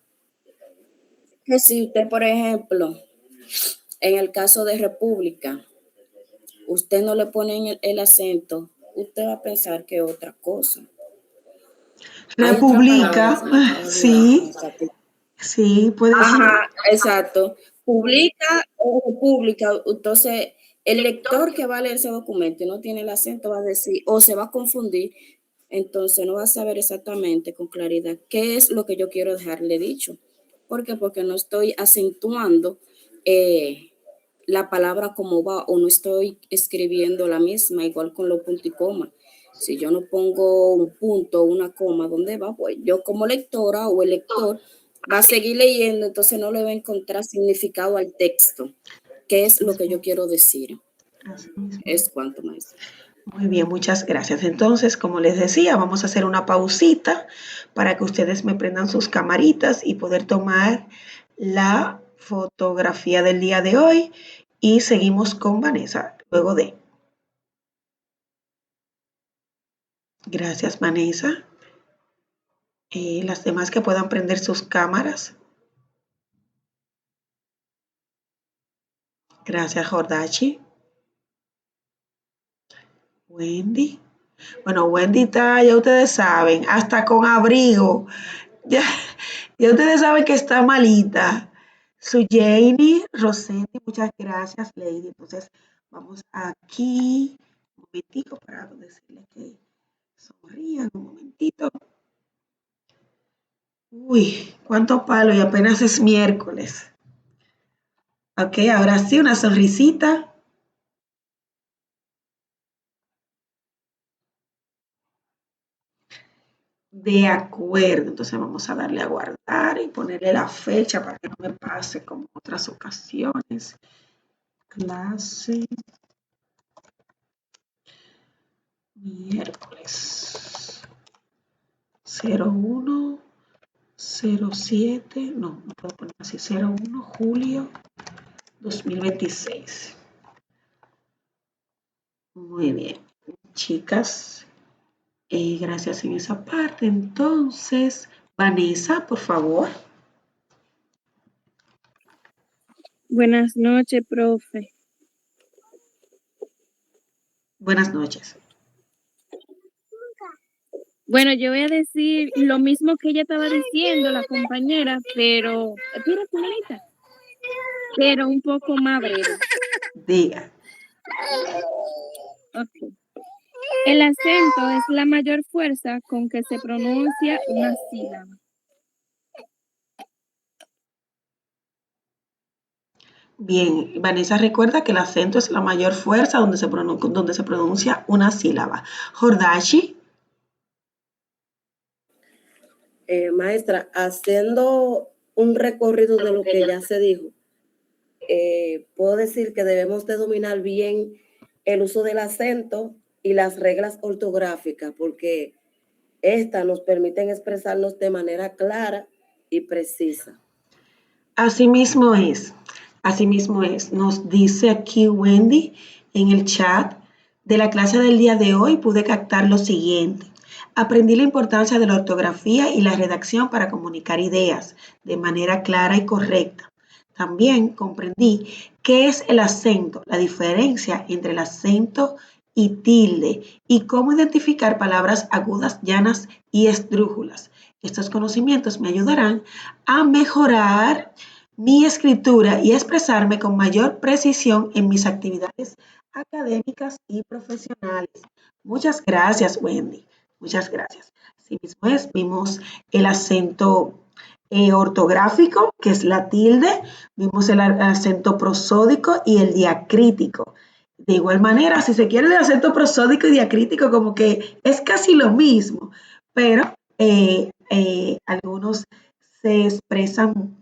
que si usted, por ejemplo, en el caso de república, usted no le pone el acento, usted va a pensar que es otra cosa. Hay otra palabra, se me República, acaba de sí, olvidar. sí, puede ser. Ajá, exacto. Publica o república, entonces el lector que va a leer ese documento y no tiene el acento va a decir, o se va a confundir, entonces no va a saber exactamente con claridad qué es lo que yo quiero dejarle dicho. ¿Por qué? Porque no estoy acentuando la palabra como va o no estoy escribiendo la misma, igual con los puntos y coma. Si yo no pongo un punto o una coma, ¿dónde va? Pues yo como lectora o el lector va a seguir leyendo, entonces no le va a encontrar significado al texto. ¿Qué es lo que yo quiero decir? Así mismo. Es cuanto, maestra. Muy bien, muchas gracias. Entonces, como les decía, vamos a hacer una pausita para que ustedes me prendan sus camaritas y poder tomar la fotografía del día de hoy y seguimos con Vanessa luego de. Gracias, Vanessa. Las demás que puedan prender sus cámaras. Gracias, Jordachi. Wendy. Bueno, Wendy está, ya ustedes saben, hasta con abrigo. Ya, ya ustedes saben que está malita. Su Janie, Rosenti, muchas gracias, Lady. Entonces, vamos aquí, un momentico para decirle que sonrían, un momentito. Uy, cuánto palo y apenas es miércoles. Ok, ahora sí, una sonrisita. De acuerdo, entonces vamos a darle a guardar y ponerle la fecha para que no me pase como otras ocasiones. Clase miércoles 01, 07, no puedo poner así, 01 julio 2026. Muy bien, chicas, gracias en esa parte. Entonces, Vanessa, por favor. Buenas noches, profe. Buenas noches. Bueno, yo voy a decir lo mismo que ella estaba diciendo, la compañera, pero, espérate, señorita, pero un poco más breve. Diga. Okay. El acento es la mayor fuerza con que se pronuncia una sílaba. Bien, Vanessa recuerda que el acento es la mayor fuerza donde se pronuncia una sílaba. Jordashi. Maestra, haciendo un recorrido de lo que ya se dijo, puedo decir que debemos de dominar bien el uso del acento y las reglas ortográficas, porque estas nos permiten expresarnos de manera clara y precisa. Asimismo es. Asimismo es. Nos dice aquí Wendy en el chat de la clase del día de hoy pude captar lo siguiente. Aprendí la importancia de la ortografía y la redacción para comunicar ideas de manera clara y correcta. También comprendí qué es el acento, la diferencia entre el acento y tilde y cómo identificar palabras agudas, llanas y esdrújulas. Estos conocimientos me ayudarán a mejorar mi escritura y expresarme con mayor precisión en mis actividades académicas y profesionales. Muchas gracias, Wendy. Muchas gracias. Así mismo es, vimos el acento ortográfico, que es la tilde, vimos el acento prosódico y el diacrítico. De igual manera, si se quiere el acento prosódico y diacrítico, como que es casi lo mismo, pero algunos se expresan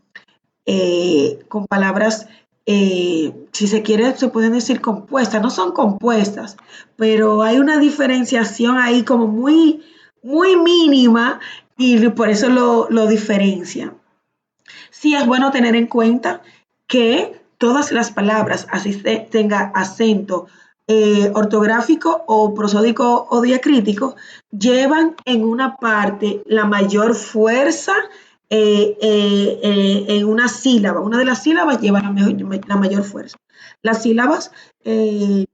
con palabras, si se quiere, se pueden decir compuestas, no son compuestas, pero hay una diferenciación ahí como muy, muy mínima y por eso lo diferencia. Sí es bueno tener en cuenta que todas las palabras, así tenga acento ortográfico o prosódico o diacrítico, llevan en una parte la mayor fuerza en una sílaba. Una de las sílabas lleva la mayor fuerza. Las sílabas, bien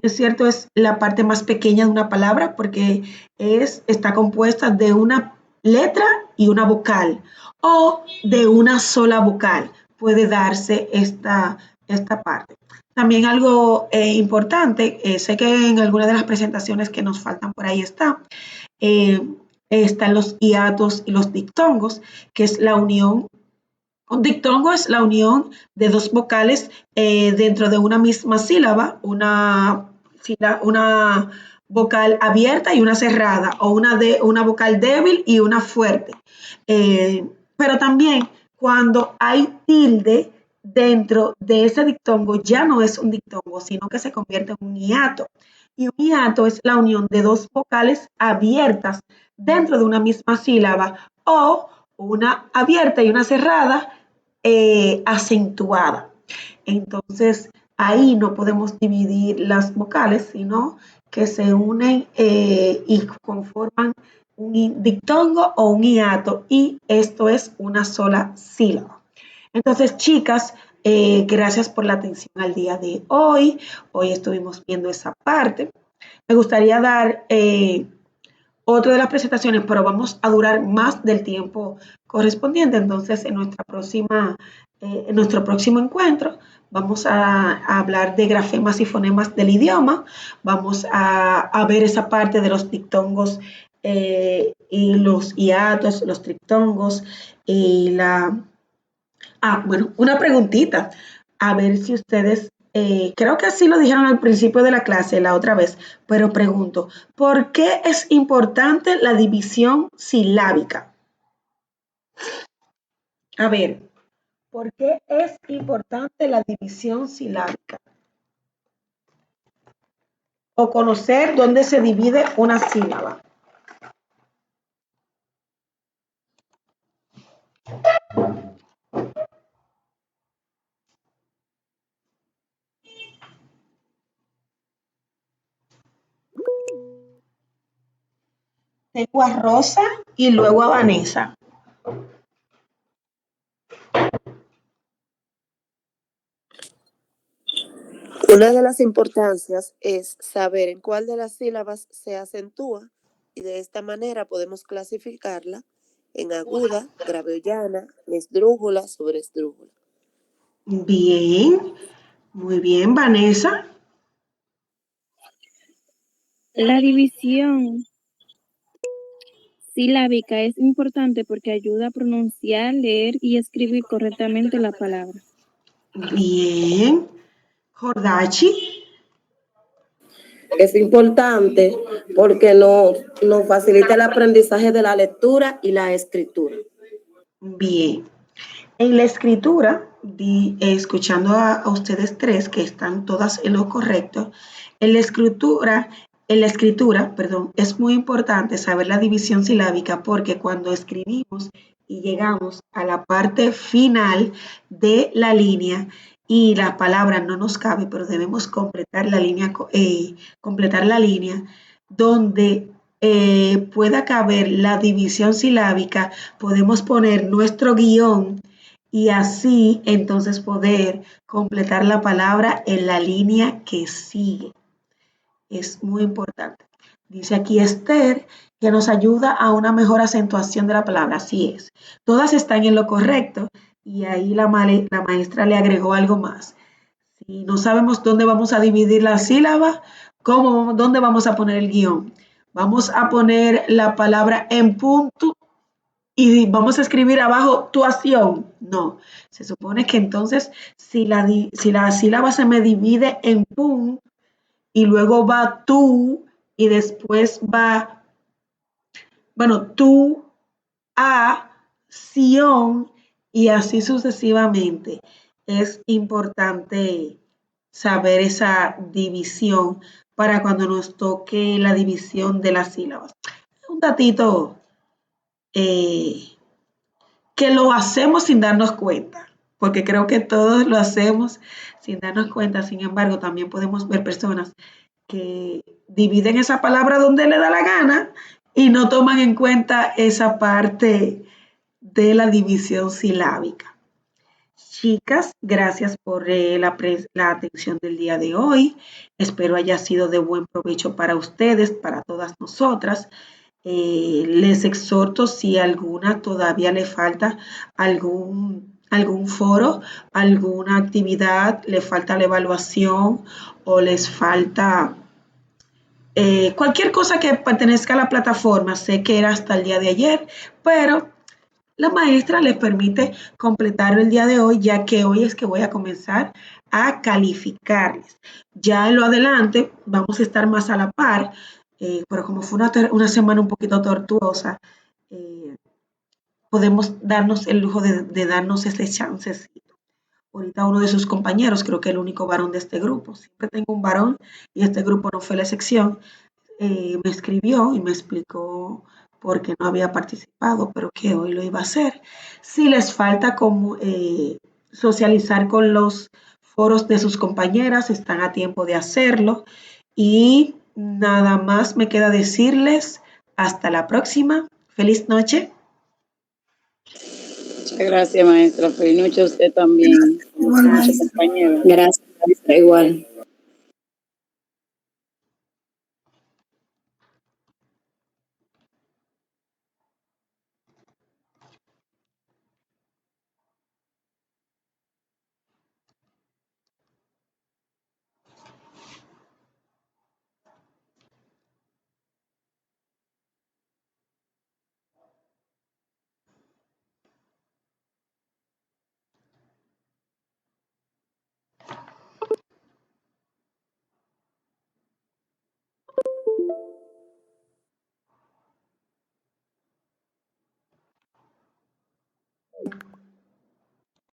es cierto, es la parte más pequeña de una palabra porque está compuesta de una letra y una vocal o de una sola vocal. Puede darse esta parte. También algo importante, sé que en algunas de las presentaciones que nos faltan por ahí están los hiatos y los dictongos, que es la unión. Un dictongo es la unión de dos vocales dentro de una misma sílaba, una vocal abierta y una cerrada, o una vocal débil y una fuerte. Pero también cuando hay tilde dentro de ese dictongo, ya no es un dictongo, sino que se convierte en un hiato. Y un hiato es la unión de dos vocales abiertas dentro de una misma sílaba o una abierta y una cerrada acentuada. Entonces, ahí no podemos dividir las vocales, sino que se unen y conforman un dictongo o un hiato, y esto es una sola sílaba. Entonces, chicas, gracias por la atención al día de hoy. Hoy estuvimos viendo esa parte. Me gustaría dar otra de las presentaciones, pero vamos a durar más del tiempo correspondiente. Entonces, en nuestro próximo encuentro, vamos a hablar de grafemas y fonemas del idioma. Vamos a ver esa parte de los dictongos y los hiatos, los triptongos y bueno, una preguntita. A ver si ustedes Creo que así lo dijeron al principio de la clase la otra vez, pero pregunto, ¿por qué es importante la división silábica? A ver, ¿por qué es importante la división silábica? O conocer dónde se divide una sílaba. Tengo a Rosa y luego a Vanessa. Una de las importancias es saber en cuál de las sílabas se acentúa y de esta manera podemos clasificarla en aguda, grave o llana, esdrújula, sobreesdrújula. Bien, muy bien, Vanessa. La división silábica es importante porque ayuda a pronunciar, leer y escribir correctamente la palabra. Bien. Jordachi. Es importante porque nos facilita el aprendizaje de la lectura y la escritura. Bien. En la escritura, escuchando a ustedes tres que están todas en lo correcto, perdón, es muy importante saber la división silábica porque cuando escribimos y llegamos a la parte final de la línea y la palabra no nos cabe, pero debemos completar la línea donde pueda caber la división silábica, podemos poner nuestro guión y así entonces poder completar la palabra en la línea que sigue. Es muy importante. Dice aquí Esther que nos ayuda a una mejor acentuación de la palabra. Así es. Todas están en lo correcto y ahí la maestra le agregó algo más. Si no sabemos dónde vamos a dividir la sílaba, ¿dónde vamos a poner el guión? Vamos a poner la palabra en punto y vamos a escribir abajo tu acción. No, se supone que entonces si la sílaba se me divide en pun y luego va tú y después va, bueno, tú, a, sion y así sucesivamente. Es importante saber esa división para cuando nos toque la división de las sílabas. Un datito que lo hacemos sin darnos cuenta, porque creo que todos lo hacemos sin darnos cuenta. Sin embargo, también podemos ver personas que dividen esa palabra donde le da la gana y no toman en cuenta esa parte de la división silábica. Chicas, gracias por la atención del día de hoy. Espero haya sido de buen provecho para ustedes, para todas nosotras. Les exhorto si alguna todavía le falta algún foro, alguna actividad, le falta la evaluación o les falta cualquier cosa que pertenezca a la plataforma. Sé que era hasta el día de ayer, pero la maestra les permite completar el día de hoy, ya que hoy es que voy a comenzar a calificarles. Ya en lo adelante vamos a estar más a la par, pero como fue una semana un poquito tortuosa, podemos darnos el lujo de darnos ese chancecito. Ahorita uno de sus compañeros, creo que el único varón de este grupo, siempre tengo un varón y este grupo no fue la excepción, me escribió y me explicó por qué no había participado, pero que hoy lo iba a hacer. Si les falta como socializar con los foros de sus compañeras, están a tiempo de hacerlo. Y nada más me queda decirles hasta la próxima. Feliz noche. Muchas gracias, maestra. Feliz noche a usted también. Igualmente. Compañero. Gracias, maestra, igual.